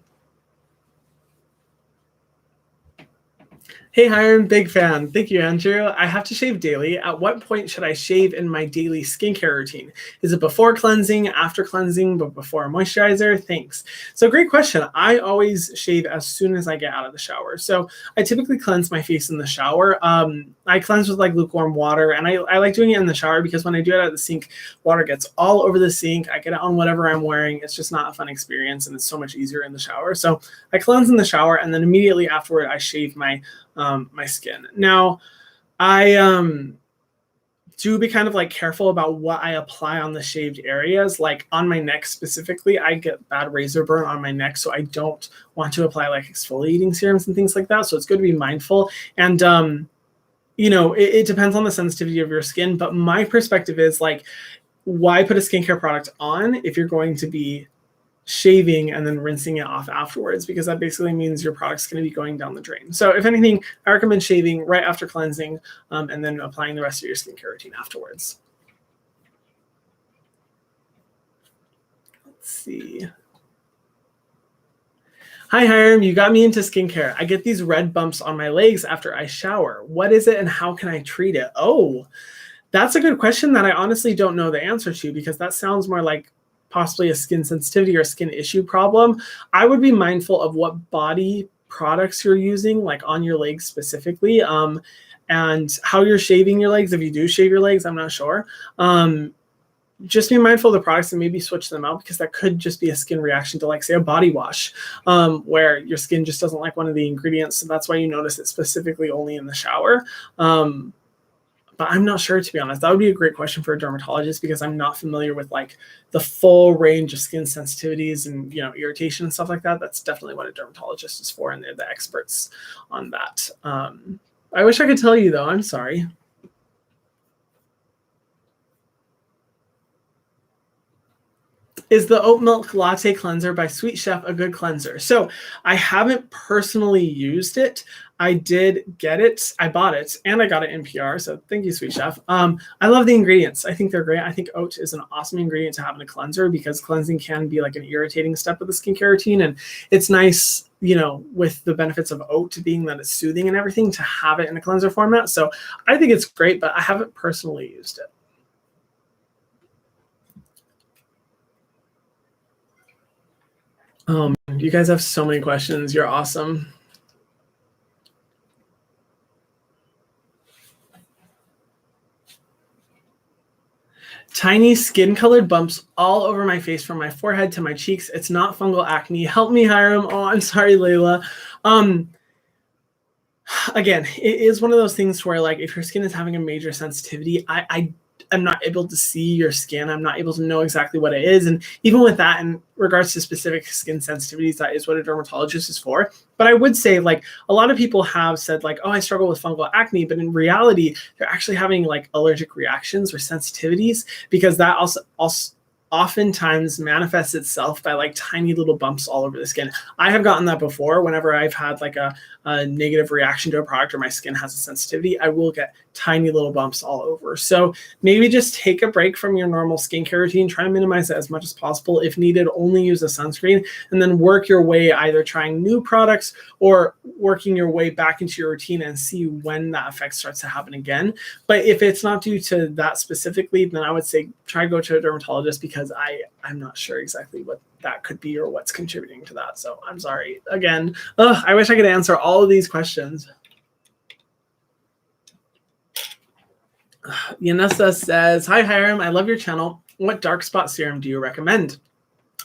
Hey, Hiram, big fan. Thank you, Andrew. I have to shave daily. At what point should I shave in my daily skincare routine? Is it before cleansing, after cleansing, but before moisturizer? Thanks. So great question. I always shave as soon as I get out of the shower. So I typically cleanse my face in the shower. I cleanse with like lukewarm water, and I like doing it in the shower because when I do it at the sink, water gets all over the sink. I get it on whatever I'm wearing. It's just not a fun experience, and it's so much easier in the shower. So I cleanse in the shower, and then immediately afterward, I shave my skin. Now, I do be kind of like careful about what I apply on the shaved areas. Like on my neck specifically, I get bad razor burn on my neck, so I don't want to apply like exfoliating serums and things like that. So it's good to be mindful. And it depends on the sensitivity of your skin. But my perspective is like, why put a skincare product on if you're going to be shaving and then rinsing it off afterwards, because that basically means your product's going to be going down the drain. So if anything, I recommend shaving right after cleansing and then applying the rest of your skincare routine afterwards. Let's see. Hi, Hiram. You got me into skincare. I get these red bumps on my legs after I shower. What is it and how can I treat it? Oh, that's a good question that I honestly don't know the answer to, because that sounds more like possibly a skin sensitivity or skin issue problem. I would be mindful of what body products you're using, like on your legs specifically, and how you're shaving your legs. If you do shave your legs, I'm not sure. Just be mindful of the products and maybe switch them out, because that could just be a skin reaction to, like, say, a body wash, where your skin just doesn't like one of the ingredients. So that's why you notice it specifically only in the shower. But I'm not sure, to be honest. That would be a great question for a dermatologist, because I'm not familiar with like the full range of skin sensitivities and, you know, irritation and stuff like that. That's definitely what a dermatologist is for, and they're the experts on that. I wish I could tell you, though. I'm sorry. Is the oat milk latte cleanser by Sweet Chef a good cleanser? So I haven't personally used it. I did get it. I bought it and I got it in PR. So thank you, Sweet Chef. I love the ingredients. I think they're great. I think oat is an awesome ingredient to have in a cleanser, because cleansing can be like an irritating step of the skincare routine. And it's nice, you know, with the benefits of oat being that it's soothing and everything, to have it in a cleanser format. So I think it's great, but I haven't personally used it. You guys have so many questions. You're awesome. Tiny skin-colored bumps all over my face from my forehead to my cheeks. It's not fungal acne. Help me, Hiram. Oh, I'm sorry, Layla. Again, it is one of those things where, like, if your skin is having a major sensitivity, I'm not able to see your skin. I'm not able to know exactly what it is. And even with that, in regards to specific skin sensitivities, that is what a dermatologist is for. But I would say, like, a lot of people have said, like, oh, I struggle with fungal acne. But in reality, they're actually having like allergic reactions or sensitivities, because that also oftentimes manifests itself by like tiny little bumps all over the skin. I have gotten that before. Whenever I've had like a negative reaction to a product, or my skin has a sensitivity, I will get tiny little bumps all over. So maybe just take a break from your normal skincare routine, try to minimize it as much as possible. If needed, only use a sunscreen, and then work your way, either trying new products or working your way back into your routine, and see when that effect starts to happen again. But if it's not due to that specifically, then I would say try to go to a dermatologist, because I'm not sure exactly what that could be or what's contributing to that. So I'm sorry. Again, I wish I could answer all of these questions. Yanessa says, hi, Hiram. I love your channel. What dark spot serum do you recommend?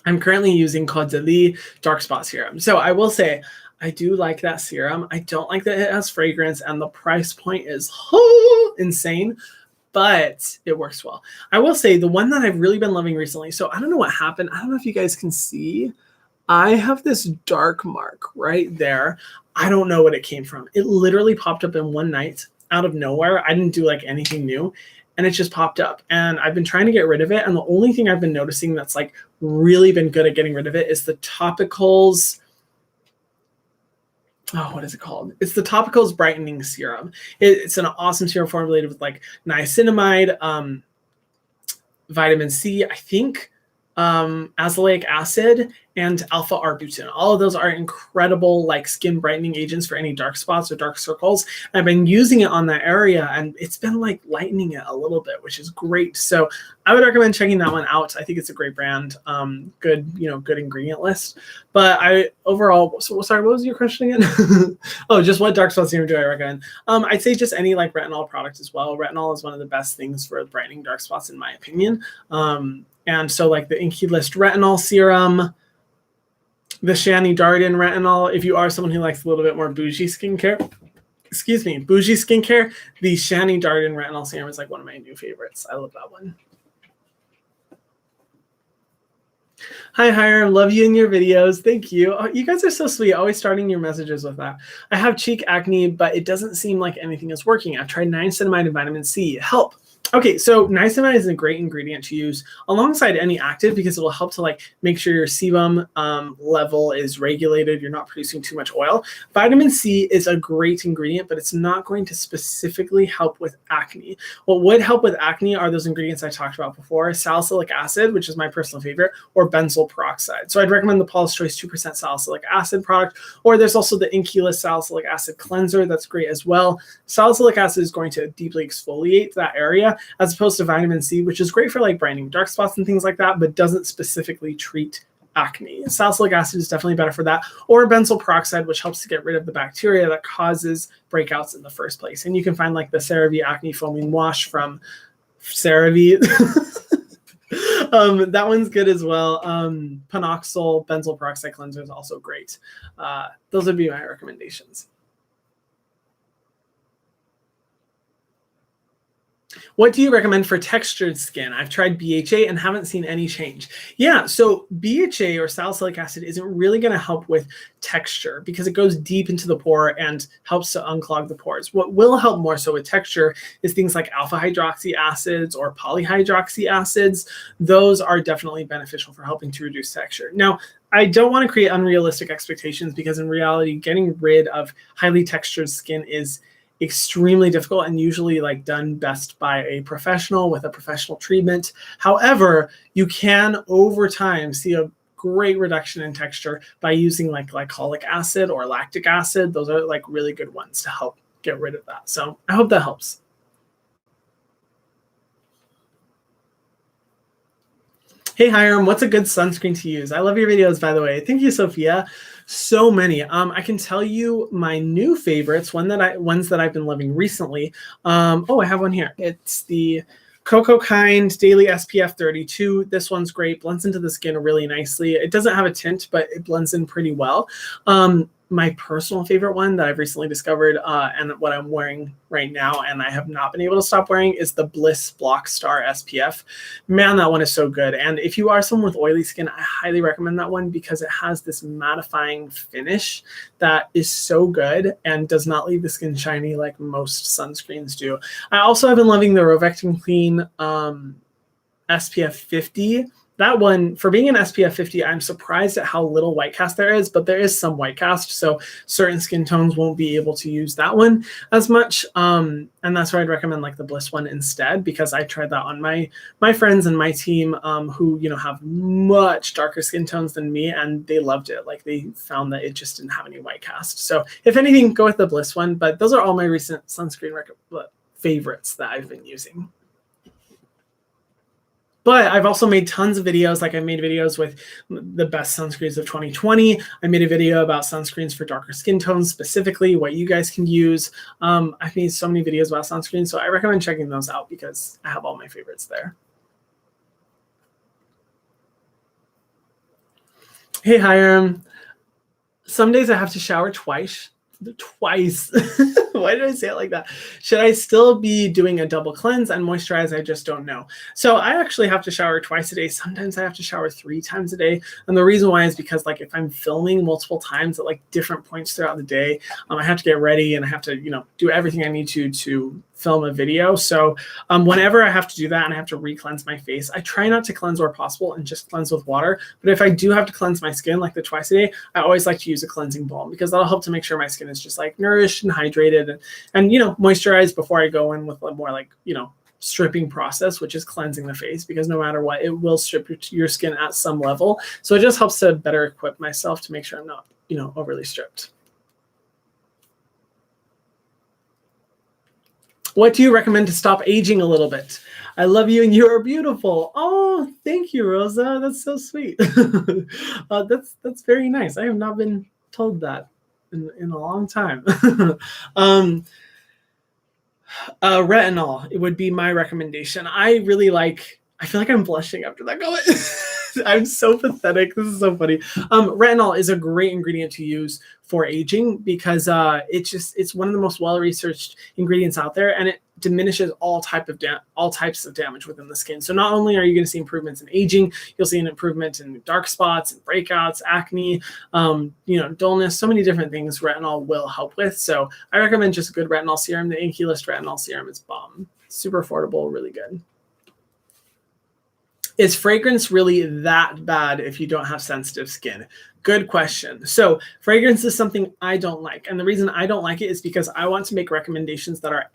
I'm currently using Caudalie dark spot serum. So I will say, I do like that serum. I don't like that it has fragrance, and the price point is insane, but it works well. I will say the one that I've really been loving recently, so I don't know what happened. I don't know if you guys can see. I have this dark mark right there. I don't know what it came from. It literally popped up in one night out of nowhere. I didn't do like anything new, and it just popped up. And I've been trying to get rid of it. And the only thing I've been noticing that's like really been good at getting rid of it is the Topicals. Oh, what is it called? It's the Topicals Brightening Serum. It's an awesome serum formulated with like niacinamide, vitamin C, I think, azelaic acid, and alpha arbutin. All of those are incredible like skin brightening agents for any dark spots or dark circles. And I've been using it on that area, and it's been like lightening it a little bit, which is great. So I would recommend checking that one out. I think it's a great brand. Good, good ingredient list. But I overall, so sorry, what was your question again? Oh, just what dark spot serum do I recommend? I'd say just any like retinol product as well. Retinol is one of the best things for brightening dark spots, in my opinion. And so like the Inky List Retinol Serum, the Shani Darden Retinol, if you are someone who likes a little bit more bougie skincare, the Shani Darden Retinol Serum is like one of my new favorites. I love that one. Hi, Hiram. Love you in your videos. Thank you. Oh, you guys are so sweet. Always starting your messages with that. I have cheek acne, but it doesn't seem like anything is working. I've tried niacinamide and vitamin C. Help. Okay, so niacinamide is a great ingredient to use alongside any active because it will help to like make sure your sebum level is regulated. You're not producing too much oil. Vitamin C is a great ingredient, but it's not going to specifically help with acne. What would help with acne are those ingredients I talked about before: salicylic acid, which is my personal favorite, or benzoyl peroxide. So I'd recommend the Paula's Choice 2% salicylic acid product, or there's also the Inky salicylic acid cleanser. That's great as well. Salicylic acid is going to deeply exfoliate that area, as opposed to vitamin C, which is great for like brightening dark spots and things like that, but doesn't specifically treat acne. Salicylic acid is definitely better for that, or benzoyl peroxide, which helps to get rid of the bacteria that causes breakouts in the first place. And you can find like the CeraVe Acne Foaming Wash from CeraVe. That one's good as well. Panoxyl benzoyl peroxide cleanser is also great. Those would be my recommendations. What do you recommend for textured skin? I've tried BHA and haven't seen any change. Yeah, so BHA or salicylic acid isn't really going to help with texture because it goes deep into the pore and helps to unclog the pores. What will help more so with texture is things like alpha hydroxy acids or polyhydroxy acids. Those are definitely beneficial for helping to reduce texture. Now, I don't want to create unrealistic expectations because in reality, getting rid of highly textured skin is extremely difficult and usually like done best by a professional with a professional treatment. However, you can over time see a great reduction in texture by using like glycolic acid or lactic acid. Those are like really good ones to help get rid of that. So I hope that helps. Hey Hiram, what's a good sunscreen to use? I love your videos, by the way. Thank you, Sophia. So many. I can tell you my new favorites, ones that I've been loving recently. Oh, I have one here. It's the Cocoa Kind Daily SPF 32. This one's great. Blends into the skin really nicely. It doesn't have a tint, but it blends in pretty well. My personal favorite one that I've recently discovered and what I'm wearing right now and I have not been able to stop wearing is the Bliss Block Star SPF. Man, that one is so good. And if you are someone with oily skin, I highly recommend that one because it has this mattifying finish that is so good and does not leave the skin shiny like most sunscreens do. I also have been loving the Rovectin Clean SPF 50. That one, for being an SPF 50, I'm surprised at how little white cast there is, but there is some white cast, so certain skin tones won't be able to use that one as much. And that's why I'd recommend like the Bliss one instead, because I tried that on my friends and my team who have much darker skin tones than me, and they loved it. Like they found that it just didn't have any white cast. So if anything, go with the Bliss one. But those are all my recent sunscreen favorites that I've been using. But I've also made tons of videos. Like I made videos with the best sunscreens of 2020. I made a video about sunscreens for darker skin tones, specifically what you guys can use. I've made so many videos about sunscreens, so I recommend checking those out because I have all my favorites there. Hey, Hiram. Some days I have to shower twice. Why did I say it like that? Should I still be doing a double cleanse and moisturize? I just don't know. So I actually have to shower twice a day. Sometimes I have to shower 3 times a day. And the reason why is because like if I'm filming multiple times at like different points throughout the day, I have to get ready and I have to, do everything I need to film a video. So whenever I have to do that and I have to re-cleanse my face, I try not to cleanse where possible and just cleanse with water. But if I do have to cleanse my skin like the twice a day, I always like to use a cleansing balm because that'll help to make sure my skin is just like nourished and hydrated and moisturized before I go in with a more like, stripping process, which is cleansing the face, because no matter what, it will strip your skin at some level. So it just helps to better equip myself to make sure I'm not, overly stripped. What do you recommend to stop aging a little bit? I love you and you are beautiful. Oh, thank you, Rosa. That's so sweet. That's very nice. I have not been told that in a long time. Retinol, it would be my recommendation. I feel like I'm blushing after that comment. I'm so pathetic. This is so funny. Retinol is a great ingredient to use for aging because it's one of the most well-researched ingredients out there, and it diminishes all types of damage within the skin. So not only are you going to see improvements in aging, you'll see an improvement in dark spots and breakouts, acne, dullness, so many different things retinol will help with. So I recommend just a good retinol serum. The Inky Retinol serum is bomb. super affordable, really good. Is fragrance really that bad if you don't have sensitive skin? Good question. So fragrance is something I don't like. And the reason I don't like it is because I want to make recommendations that are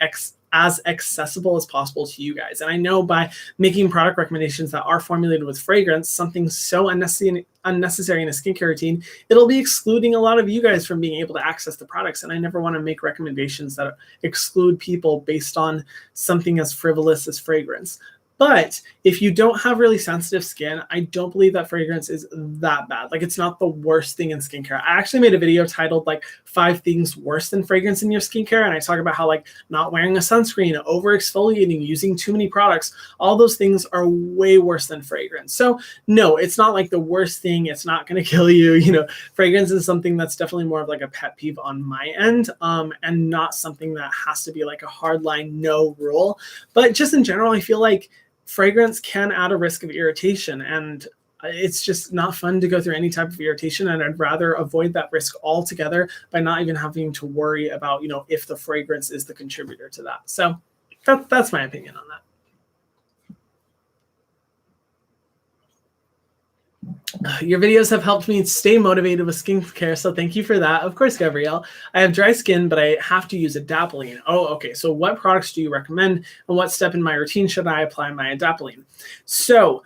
as accessible as possible to you guys. And I know by making product recommendations that are formulated with fragrance, something so unnecessary in a skincare routine, it'll be excluding a lot of you guys from being able to access the products. And I never want to make recommendations that exclude people based on something as frivolous as fragrance. But if you don't have really sensitive skin, I don't believe that fragrance is that bad. Like, it's not the worst thing in skincare. I actually made a video titled like 5 things worse than fragrance in your skincare. And I talk about how like not wearing a sunscreen, over exfoliating, using too many products, all those things are way worse than fragrance. So no, it's not like the worst thing. It's not going to kill you. You know, fragrance is something that's definitely more of like a pet peeve on my end, and not something that has to be like a hard line, no rule. But just in general, I feel like fragrance can add a risk of irritation, and it's just not fun to go through any type of irritation. And I'd rather avoid that risk altogether by not even having to worry about, you know, if the fragrance is the contributor to that. So that's my opinion on that. Your videos have helped me stay motivated with skincare, so thank you for that. Of course, Gabrielle. I have dry skin, but I have to use adapalene. Oh, okay. So what products do you recommend, and what step in my routine should I apply my adapalene? So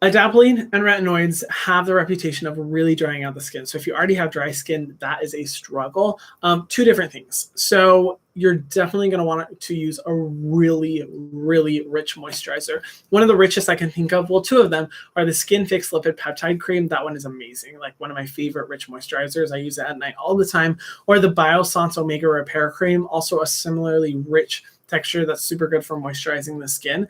adapalene and retinoids have the reputation of really drying out the skin. So if you already have dry skin, that is a struggle. 2 different things. So you're definitely going to want to use a really, really rich moisturizer. One of the richest I can think of, well, 2 of them are the Skin Fix Lipid Peptide Cream. That one is amazing. Like one of my favorite rich moisturizers. I use it at night all the time. Or the Biossance Omega Repair Cream, also a similarly rich texture that's super good for moisturizing the skin.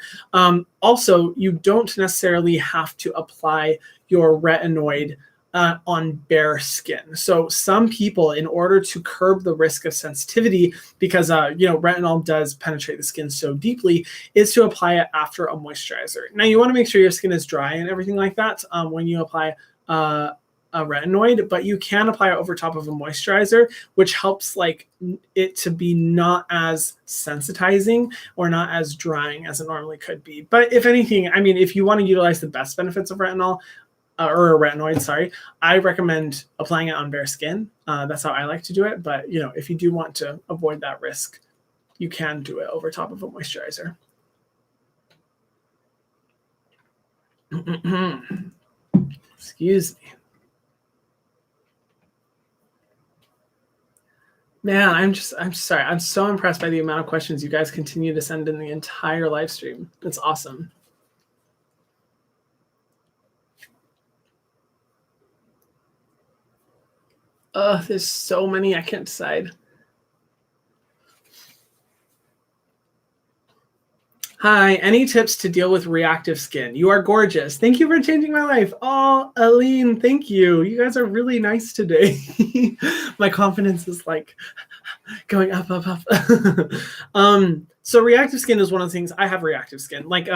Also, you don't necessarily have to apply your retinoid on bare skin. So some people, in order to curb the risk of sensitivity, because you know, retinol does penetrate the skin so deeply, is to apply it after a moisturizer. Now you want to make sure your skin is dry and everything like that when you apply a retinoid, but you can apply it over top of a moisturizer, which helps like it to be not as sensitizing or not as drying as it normally could be. But if anything, I mean, if you want to utilize the best benefits of retinol, or a retinoid, sorry, I recommend applying it on bare skin. That's how I like to do it. But you know, if you do want to avoid that risk, you can do it over top of a moisturizer. Excuse me. Man, I'm sorry. I'm so impressed by the amount of questions you guys continue to send in the entire live stream. It's awesome. There's so many, I can't decide. Hi, any tips to deal with reactive skin? You are gorgeous. Thank you for changing my life. Oh, Aline, thank you. You guys are really nice today. My confidence is like going up, up, up. So reactive skin is one of the things. I have reactive skin. Like,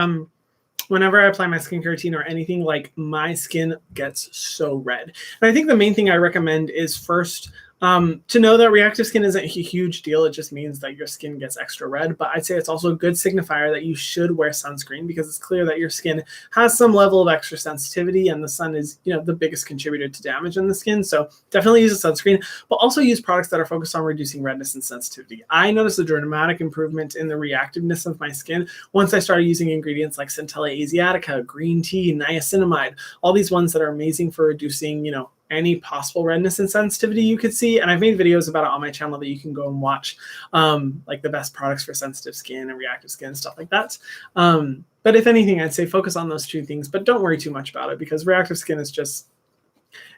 whenever I apply my skincare routine or anything, like my skin gets so red. And I think the main thing I recommend is first to know that reactive skin isn't a huge deal. It just means that your skin gets extra red. But I'd say it's also a good signifier that you should wear sunscreen, because it's clear that your skin has some level of extra sensitivity, and the sun is, you know, the biggest contributor to damage in the skin. So definitely use a sunscreen, but also use products that are focused on reducing redness and sensitivity. I noticed a dramatic improvement in the reactiveness of my skin once I started using ingredients like Centella asiatica, green tea, niacinamide, all these ones that are amazing for reducing, you know, any possible redness and sensitivity you could see. And I've made videos about it on my channel that you can go and watch, like the best products for sensitive skin and reactive skin, stuff like that. But if anything, I'd say focus on those 2 things, but don't worry too much about it, because reactive skin is just,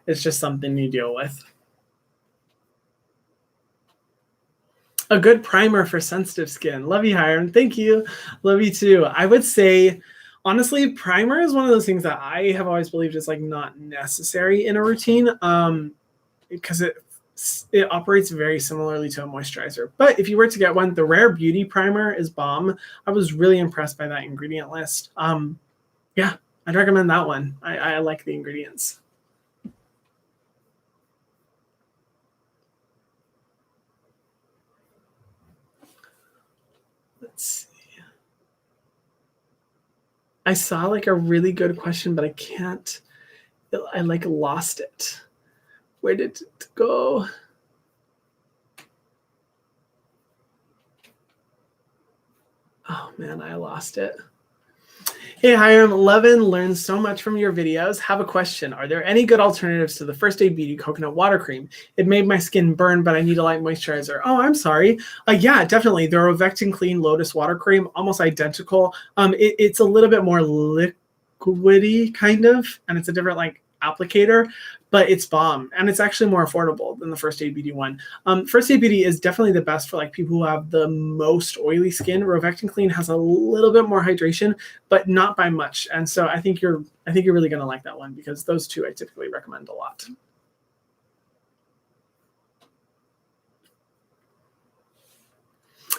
it's just something you deal with. A good primer for sensitive skin. Love you, Hiram. Thank you. Love you too. I would say, honestly, primer is one of those things that I have always believed is like not necessary in a routine, because it operates very similarly to a moisturizer. But if you were to get one, the Rare Beauty primer is bomb. I was really impressed by that ingredient list. Yeah, I'd recommend that one. I like the ingredients. Let's see. I saw like a really good question, but I can't, I like lost it. Where did it go? Oh man, I lost it. Hey Hiram, Levin learns so much from your videos. Have a question. Are there any good alternatives to the First Aid Beauty Coconut Water Cream? It made my skin burn, but I need a light moisturizer. Oh, I'm sorry. Yeah, definitely. The Rovectin Clean Lotus Water Cream, almost identical. It's a little bit more liquidy kind of, and it's a different like applicator, but it's bomb, and it's actually more affordable than the First Aid Beauty one. First Aid Beauty is definitely the best for like people who have the most oily skin. Rovectin Clean has a little bit more hydration, but not by much. And so I think you're really gonna like that one, because those two I typically recommend a lot.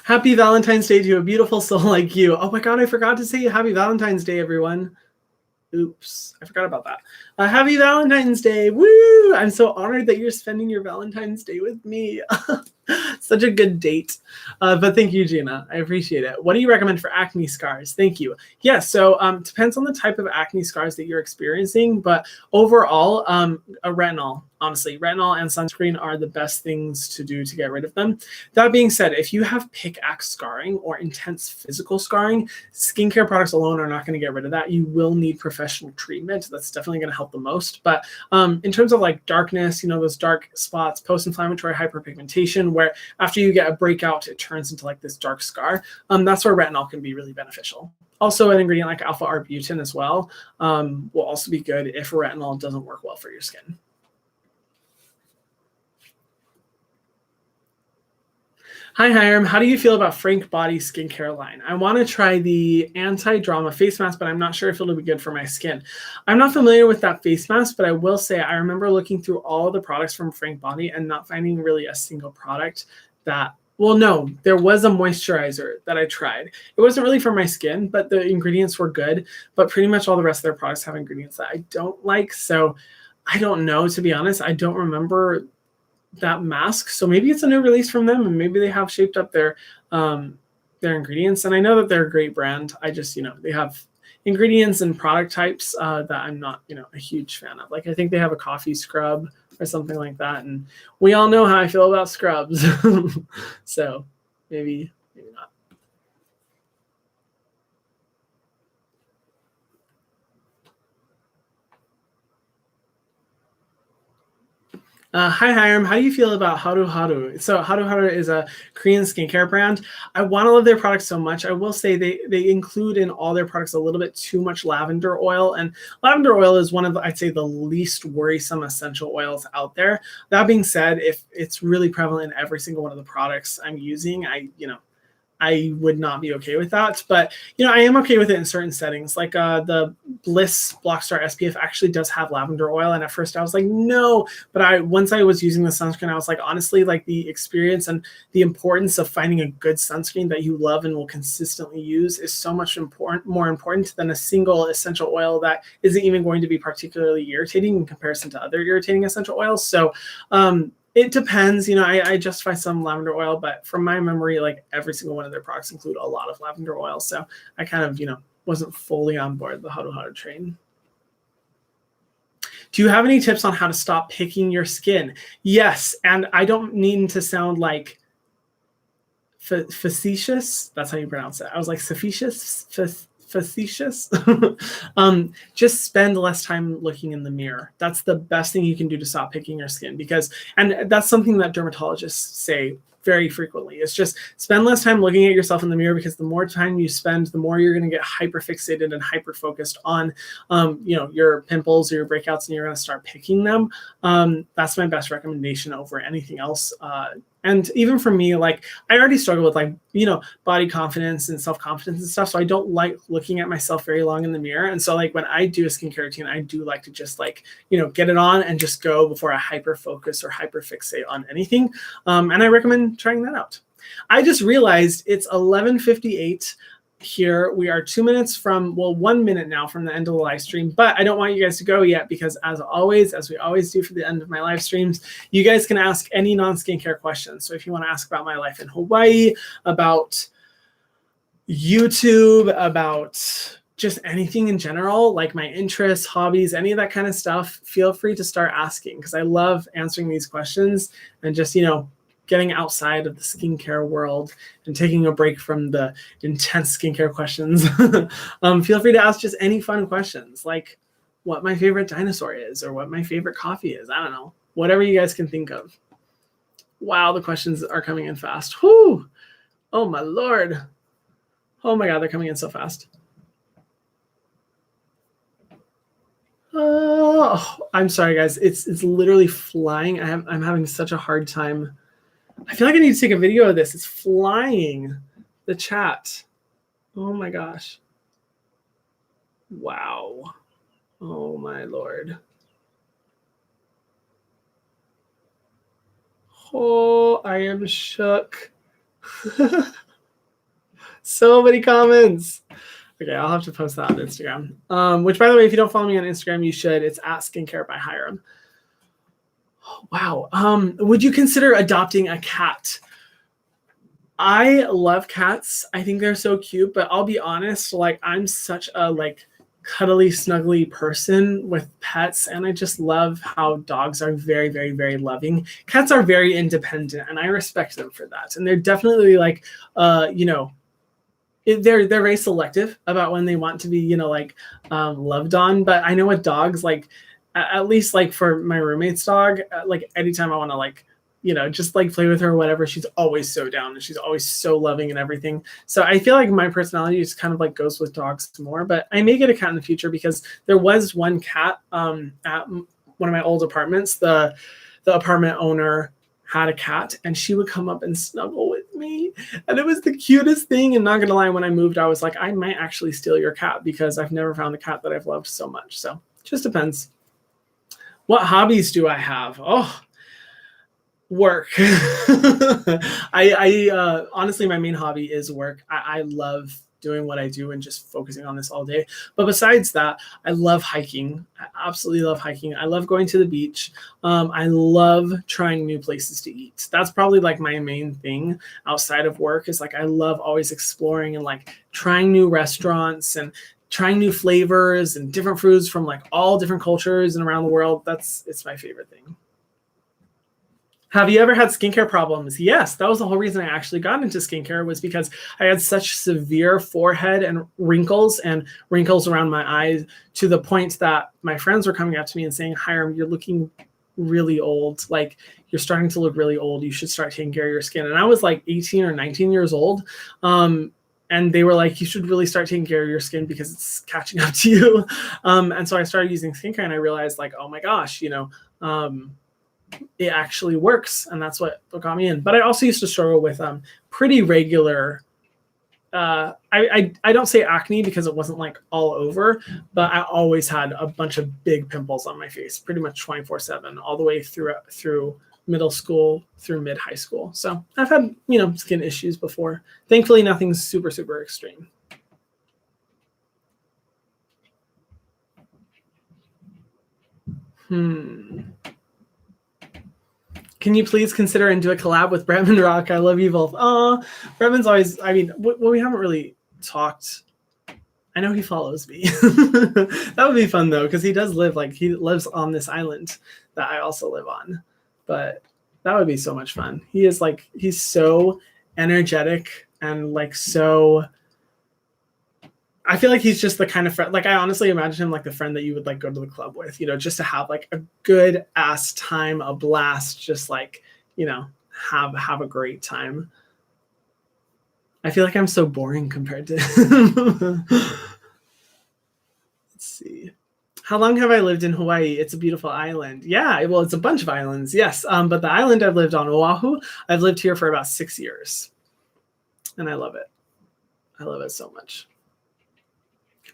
Happy Valentine's Day to a beautiful soul like you. Oh my God, I forgot to say Happy Valentine's Day, everyone. Oops, I forgot about that. Happy Valentine's Day. Woo! I'm so honored that you're spending your Valentine's Day with me. Such a good date. But thank you, Gina. I appreciate it. What do you recommend for acne scars? Thank you. Yeah, so depends on the type of acne scars that you're experiencing, but overall, a retinol. Honestly, retinol and sunscreen are the best things to do to get rid of them. That being said, if you have pickaxe scarring or intense physical scarring, skincare products alone are not going to get rid of that. You will need professional treatment. That's definitely going to help the most. But in terms of like darkness, you know, those dark spots, post-inflammatory hyperpigmentation, where after you get a breakout, it turns into like this dark scar, that's where retinol can be really beneficial. Also, an ingredient like alpha-arbutin as well will also be good if retinol doesn't work well for your skin. Hi, Hiram. How do you feel about Frank Body skincare line? I want to try the anti-drama face mask, but I'm not sure if it'll be good for my skin. I'm not familiar with that face mask, but I will say I remember looking through all the products from Frank Body and not finding really a single product that, well, no, there was a moisturizer that I tried. It wasn't really for my skin, but the ingredients were good. But pretty much all the rest of their products have ingredients that I don't like. So I don't know, to be honest. I don't remember that mask, so maybe it's a new release from them, and maybe they have shaped up their ingredients. And I know that they're a great brand. I just, you know, they have ingredients and product types that I'm not, you know, a huge fan of. Like I think they have a coffee scrub or something like that, and we all know how I feel about scrubs. So maybe not. Hi, Hiram. How do you feel about Haru Haru? So Haru Haru is a Korean skincare brand. I want to love their products so much. I will say they include in all their products a little bit too much lavender oil. And lavender oil is one of, I'd say, the least worrisome essential oils out there. That being said, if it's really prevalent in every single one of the products I'm using, I would not be okay with that. But, you know, I am okay with it in certain settings. Like the Bliss Blockstar SPF actually does have lavender oil. And at first I was like, no. But once I was using the sunscreen, I was like, honestly, like the experience and the importance of finding a good sunscreen that you love and will consistently use is so much more important than a single essential oil that isn't even going to be particularly irritating in comparison to other irritating essential oils. So, it depends. You know, I justify some lavender oil, but from my memory, like every single one of their products include a lot of lavender oil. So I kind of, you know, wasn't fully on board the Haru Haru train. Do you have any tips on how to stop picking your skin? Yes, and I don't mean to sound like facetious. That's how you pronounce it. I was like facetious. Just spend less time looking in the mirror. That's the best thing you can do to stop picking your skin, and that's something that dermatologists say very frequently. It's just spend less time looking at yourself in the mirror, because the more time you spend, the more you're going to get hyper fixated and hyper focused on, you know, your pimples or your breakouts, and you're going to start picking them. That's my best recommendation over anything else. And even for me, like I already struggle with like, you know, body confidence and self-confidence and stuff. So I don't like looking at myself very long in the mirror. And so like when I do a skincare routine, I do like to just like, you know, get it on and just go before I hyper focus or hyper fixate on anything. And I recommend trying that out. I just realized it's 11:58. Here we are 2 minutes from, well, 1 minute now from the end of the live stream, but I don't want you guys to go yet, because as always, as we always do for the end of my live streams, you guys can ask any non-skincare questions. So if you want to ask about my life in Hawaii, about YouTube, about just anything in general, like my interests, hobbies, any of that kind of stuff, feel free to start asking, because I love answering these questions and just, getting outside of the skincare world and taking a break from the intense skincare questions. Feel free to ask just any fun questions, like what my favorite dinosaur is or what my favorite coffee is. I don't know, whatever you guys can think of. Wow, the questions are coming in fast. Whoo! Oh my Lord. Oh my God, they're coming in so fast. Oh, I'm sorry, guys. It's literally flying. I'm having such a hard time. I feel like I need to take a video of this. It's flying, the chat. Oh my gosh. Wow. Oh my Lord. Oh, I am shook. So many comments. Okay, I'll have to post that on Instagram. Which, by the way, if you don't follow me on Instagram, you should. It's at Skincare by Hiram. Wow. Would you consider adopting a cat? I love cats. I think they're so cute, but I'll be honest, like I'm such a cuddly, snuggly person with pets, and I just love how dogs are very, very, very loving. Cats are very independent, and I respect them for that. And they're definitely they're very selective about when they want to be, loved on. But I know with dogs, at least for my roommate's dog, anytime I want to just play with her or whatever, she's always so down and she's always so loving and everything. So I feel like my personality just kind of goes with dogs more, but I may get a cat in the future, because there was one cat at one of my old apartments. The apartment owner had a cat, and she would come up and snuggle with me, and it was the cutest thing. And not gonna lie, when I moved, I was like, I might actually steal your cat, because I've never found a cat that I've loved so much. So just depends. What hobbies do I have? Oh, work. I honestly, my main hobby is work. I love doing what I do and just focusing on this all day. But besides that, I love hiking. I absolutely love hiking. I love going to the beach. I love trying new places to eat. That's probably my main thing outside of work, is I love always exploring and trying new restaurants and trying new flavors and different foods from all different cultures and around the world. It's my favorite thing. Have you ever had skincare problems? Yes, that was the whole reason I actually got into skincare, was because I had such severe forehead and wrinkles around my eyes, to the point that my friends were coming up to me and saying, Hiram, you're looking really old. You're starting to look really old. You should start taking care of your skin. And I was 18 or 19 years old. And they were like, you should really start taking care of your skin because it's catching up to you. And so I started using skincare, and I realized oh my gosh, it actually works, and that's what got me in. But I also used to struggle with pretty regular I don't say acne, because it wasn't all over, but I always had a bunch of big pimples on my face pretty much 24/7 all the way through middle school through mid high school. So I've had skin issues before. Thankfully nothing super extreme. Can you please consider and do a collab with Bretman Rock? I love you both. Oh, Bretman's always, we haven't really talked. I know he follows me. That would be fun though, because he does live, he lives on this island that I also live on. But that would be so much fun. He is he's so energetic and so, I feel like he's just the kind of friend, I honestly imagine him the friend that you would go to the club with, just to have a good ass time, a blast, just have a great time. I feel like I'm so boring compared to him. Let's see. How long have I lived in Hawaii? It's a beautiful island. Yeah, well, it's a bunch of islands, yes. But the island I've lived on, Oahu, I've lived here for about 6 years. And I love it. I love it so much.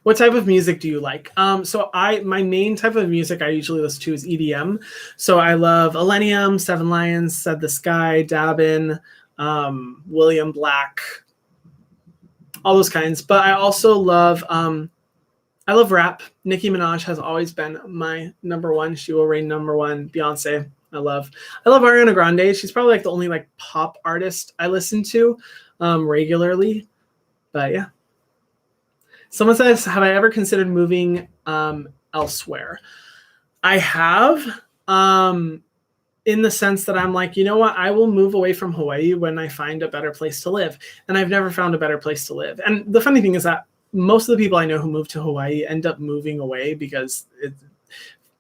What type of music do you like? So my main type of music I usually listen to is EDM. So I love Illenium, Seven Lions, Said the Sky, Dabin, William Black, all those kinds. But I also love I love rap. Nicki Minaj has always been my number one. She will reign number one. Beyonce, I love Ariana Grande. She's probably the only pop artist I listen to regularly. But yeah. Someone says, have I ever considered moving elsewhere? I have, in the sense that I'm like, you know what? I will move away from Hawaii when I find a better place to live. And I've never found a better place to live. And the funny thing is that most of the people I know who move to Hawaii end up moving away because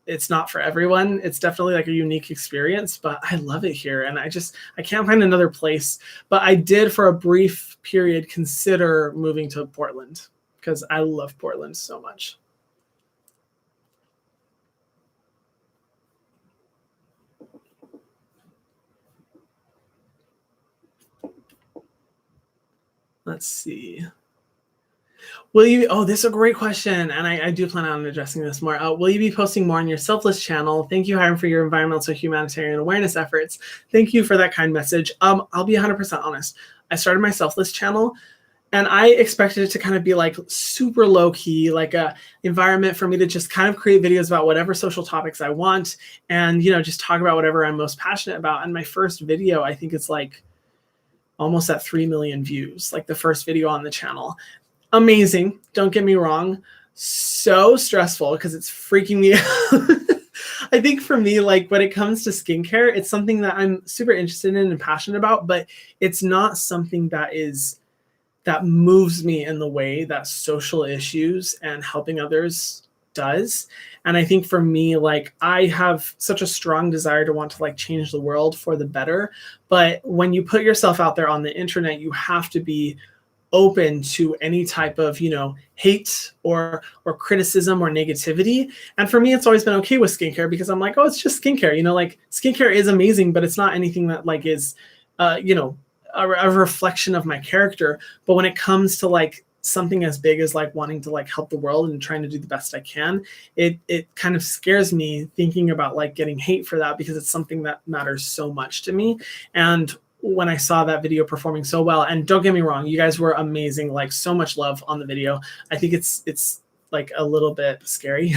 it's not for everyone. It's definitely like a unique experience, but I love it here. And I can't find another place. But I did for a brief period consider moving to Portland because I love Portland so much. Let's see. Will you, oh, this is a great question. And I do plan on addressing this more. Will you be posting more on your Selfless channel? Thank you, Hiram, for your environmental humanitarian awareness efforts. Thank you for that kind message. I'll be 100% honest. I started my Selfless channel and I expected it to kind of be like super low key, like a environment for me to just kind of create videos about whatever social topics I want and, you know, just talk about whatever I'm most passionate about. And my first video, I think it's like almost at 3 million views, like the first video on the channel. Amazing. Don't get me wrong. So stressful because it's freaking me out. I think for me, like when it comes to skincare, it's something that I'm super interested in and passionate about, but it's not something that moves me in the way that social issues and helping others does. And I think for me, like I have such a strong desire to want to like change the world for the better. But when you put yourself out there on the internet, you have to be open to any type of, you know, hate or criticism or negativity. And for me, it's always been okay with skincare because I'm like, oh, it's just skincare, you know, like skincare is amazing, but it's not anything that like is, you know, a reflection of my character. But when it comes to like something as big as like wanting to like help the world and trying to do the best I can, it kind of scares me thinking about like getting hate for that because it's something that matters so much to me. And when I saw that video performing so well, and don't get me wrong, you guys were amazing, like so much love on the video. I think it's like a little bit scary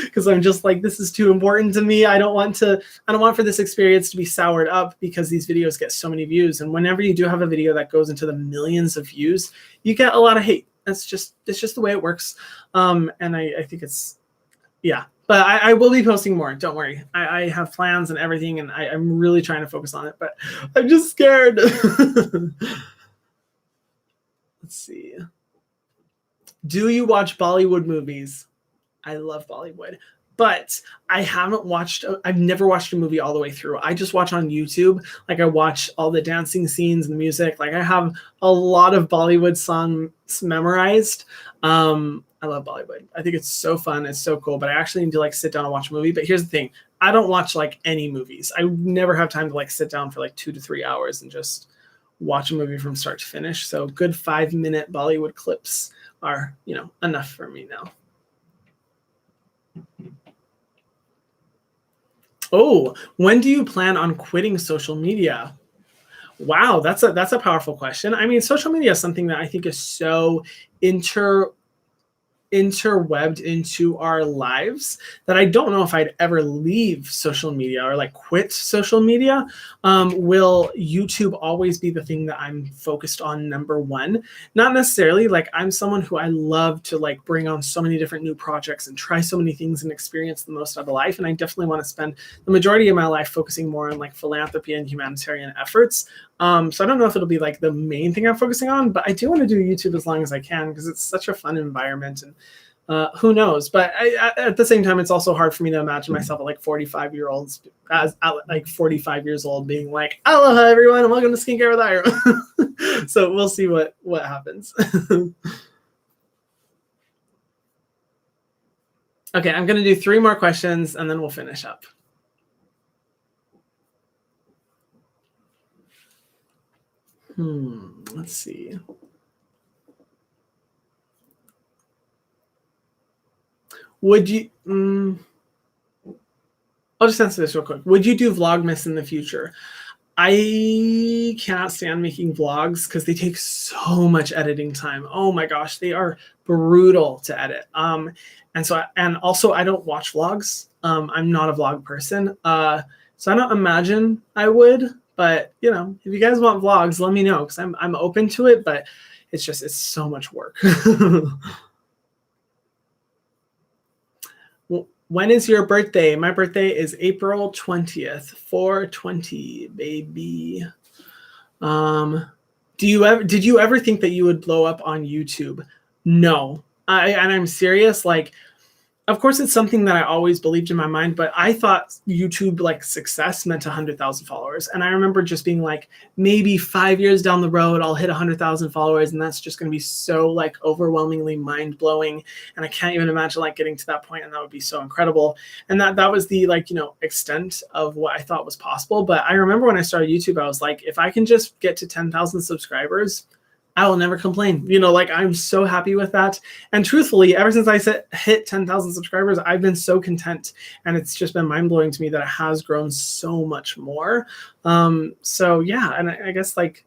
because I'm just like, this is too important to me. I don't want for this experience to be soured up because these videos get so many views. And whenever you do have a video that goes into the millions of views, you get a lot of hate. It's just the way it works. And I think it's, yeah, but I will be posting more. Don't worry. I have plans and everything, and I'm really trying to focus on it, but I'm just scared. Let's see. Do you watch Bollywood movies? I love Bollywood, but I've never watched a movie all the way through. I just watch on YouTube. Like I watch all the dancing scenes and the music. Like I have a lot of Bollywood songs memorized. I love Bollywood. I think it's so fun. It's so cool, but I actually need to like sit down and watch a movie. But here's the thing. I don't watch like any movies. I never have time to like sit down for like 2 to 3 hours and just watch a movie from start to finish. So good 5-minute Bollywood clips are, you know, enough for me now. Oh, when do you plan on quitting social media? Wow, that's a powerful question. I mean, social media is something that I think is so interwebbed into our lives that I don't know if I'd ever leave social media or like quit social media. Will YouTube always be the thing that I'm focused on number one? Not necessarily. Like I'm someone who I love to like bring on so many different new projects and try so many things and experience the most out of life. And I definitely want to spend the majority of my life focusing more on like philanthropy and humanitarian efforts. So I don't know if it'll be like the main thing I'm focusing on, but I do want to do YouTube as long as I can because it's such a fun environment and who knows? But at the same time, it's also hard for me to imagine myself at like 45 years old being like, aloha everyone and welcome to Skincare with Hiram. So we'll see what happens. Okay, I'm going to do 3 more questions and then we'll finish up. Let's see. Would you, I'll just answer this real quick. Would you do Vlogmas in the future? I cannot stand making vlogs because they take so much editing time. Oh my gosh, they are brutal to edit. And also I don't watch vlogs. I'm not a vlog person. So I don't imagine I would, but you know, if you guys want vlogs, let me know because I'm open to it, but it's so much work. When is your birthday? My birthday is April 20th, 420, baby. Did you ever think that you would blow up on YouTube? No. And I'm serious. Like, of course, it's something that I always believed in my mind, but I thought YouTube like success meant 100,000 followers. And I remember just being like, maybe 5 years down the road, I'll hit 100,000 followers. And that's just going to be so like overwhelmingly mind blowing. And I can't even imagine like getting to that point. And that would be so incredible. And that was the like, extent of what I thought was possible. But I remember when I started YouTube, I was like, if I can just get to 10,000 subscribers, I will never complain. Like I'm so happy with that. And truthfully, ever since I hit 10,000 subscribers, I've been so content. And it's just been mind blowing to me that it has grown so much more. So yeah, and I guess like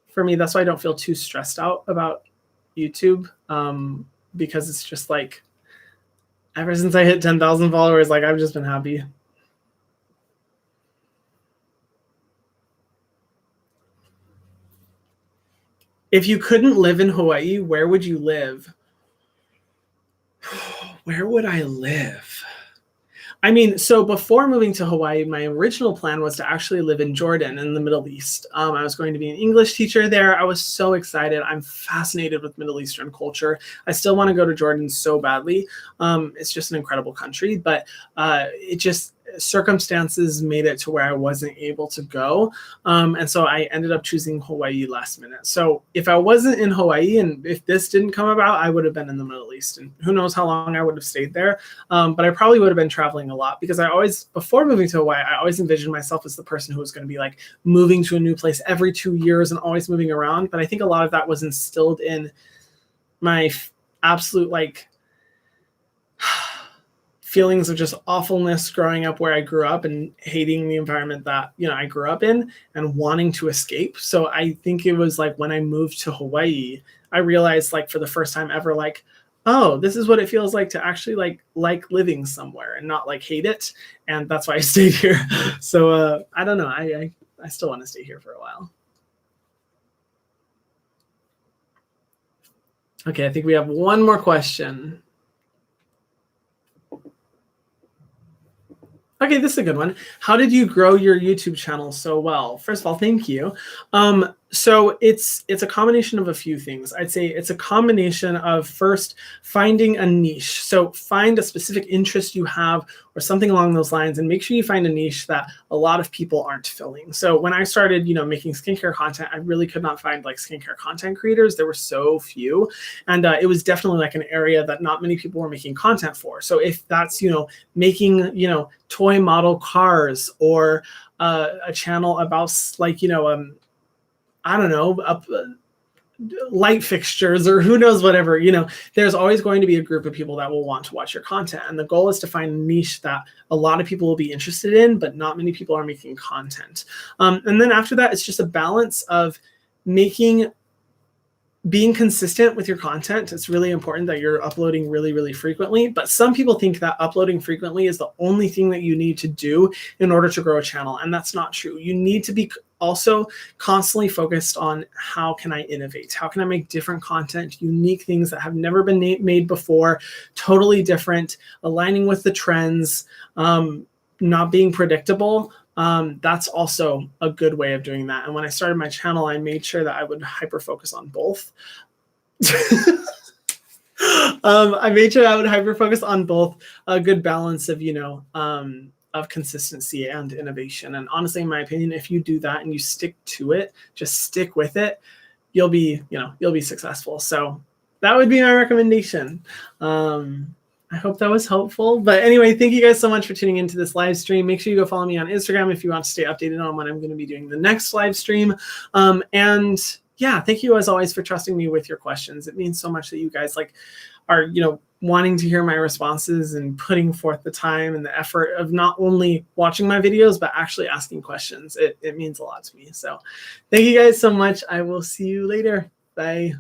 for me, that's why I don't feel too stressed out about YouTube. Because it's just like, ever since I hit 10,000 followers, like I've just been happy. If you couldn't live in Hawaii, where would you live? Where would I live? I mean, so before moving to Hawaii, my original plan was to actually live in Jordan in the Middle East. I was going to be an English teacher there. I was so excited. I'm fascinated with Middle Eastern culture. I still want to go to Jordan so badly. It's just an incredible country, but circumstances made it to where I wasn't able to go. And so I ended up choosing Hawaii last minute. So if I wasn't in Hawaii and if this didn't come about, I would have been in the Middle East, and who knows how long I would have stayed there. But I probably would have been traveling a lot, because before moving to Hawaii, I always envisioned myself as the person who was going to be like moving to a new place every 2 years and always moving around. But I think a lot of that was instilled in my absolute like feelings of just awfulness growing up where I grew up and hating the environment that, I grew up in and wanting to escape. So I think it was like when I moved to Hawaii, I realized like for the first time ever, like, oh, this is what it feels like to actually like living somewhere and not like hate it. And that's why I stayed here. So I don't know. I still want to stay here for a while. Okay, I think we have one more question. Okay, this is a good one. How did you grow your YouTube channel so well? First of all, thank you. So it's a combination of a few things. I'd say it's a combination of first finding a niche. So find a specific interest you have or something along those lines, and make sure you find a niche that a lot of people aren't filling. So when I started, making skincare content, I really could not find like skincare content creators. There were so few, and it was definitely like an area that not many people were making content for. So if that's, making, toy model cars, or a channel about like, I don't know, light fixtures, or who knows, whatever, there's always going to be a group of people that will want to watch your content. And the goal is to find a niche that a lot of people will be interested in, but not many people are making content. And then after that, it's just a balance of being consistent with your content. It's really important that you're uploading really, really frequently. But some people think that uploading frequently is the only thing that you need to do in order to grow a channel. And that's not true. You need to be also constantly focused on how can I innovate? How can I make different content, unique things that have never been made before, totally different, aligning with the trends, not being predictable. That's also a good way of doing that. And when I started my channel, I made sure that I would hyper focus on both. I made sure I would hyper focus on both, a good balance of, of consistency and innovation. And honestly, in my opinion, if you do that and you stick to it, just stick with it, you'll be successful. So that would be my recommendation. I hope that was helpful. But anyway, thank you guys so much for tuning into this live stream. Make sure you go follow me on Instagram if you want to stay updated on when I'm going to be doing the next live stream. And yeah, thank you as always for trusting me with your questions. It means so much that you guys are, wanting to hear my responses and putting forth the time and the effort of not only watching my videos, but actually asking questions. It means a lot to me. So thank you guys so much. I will see you later. Bye.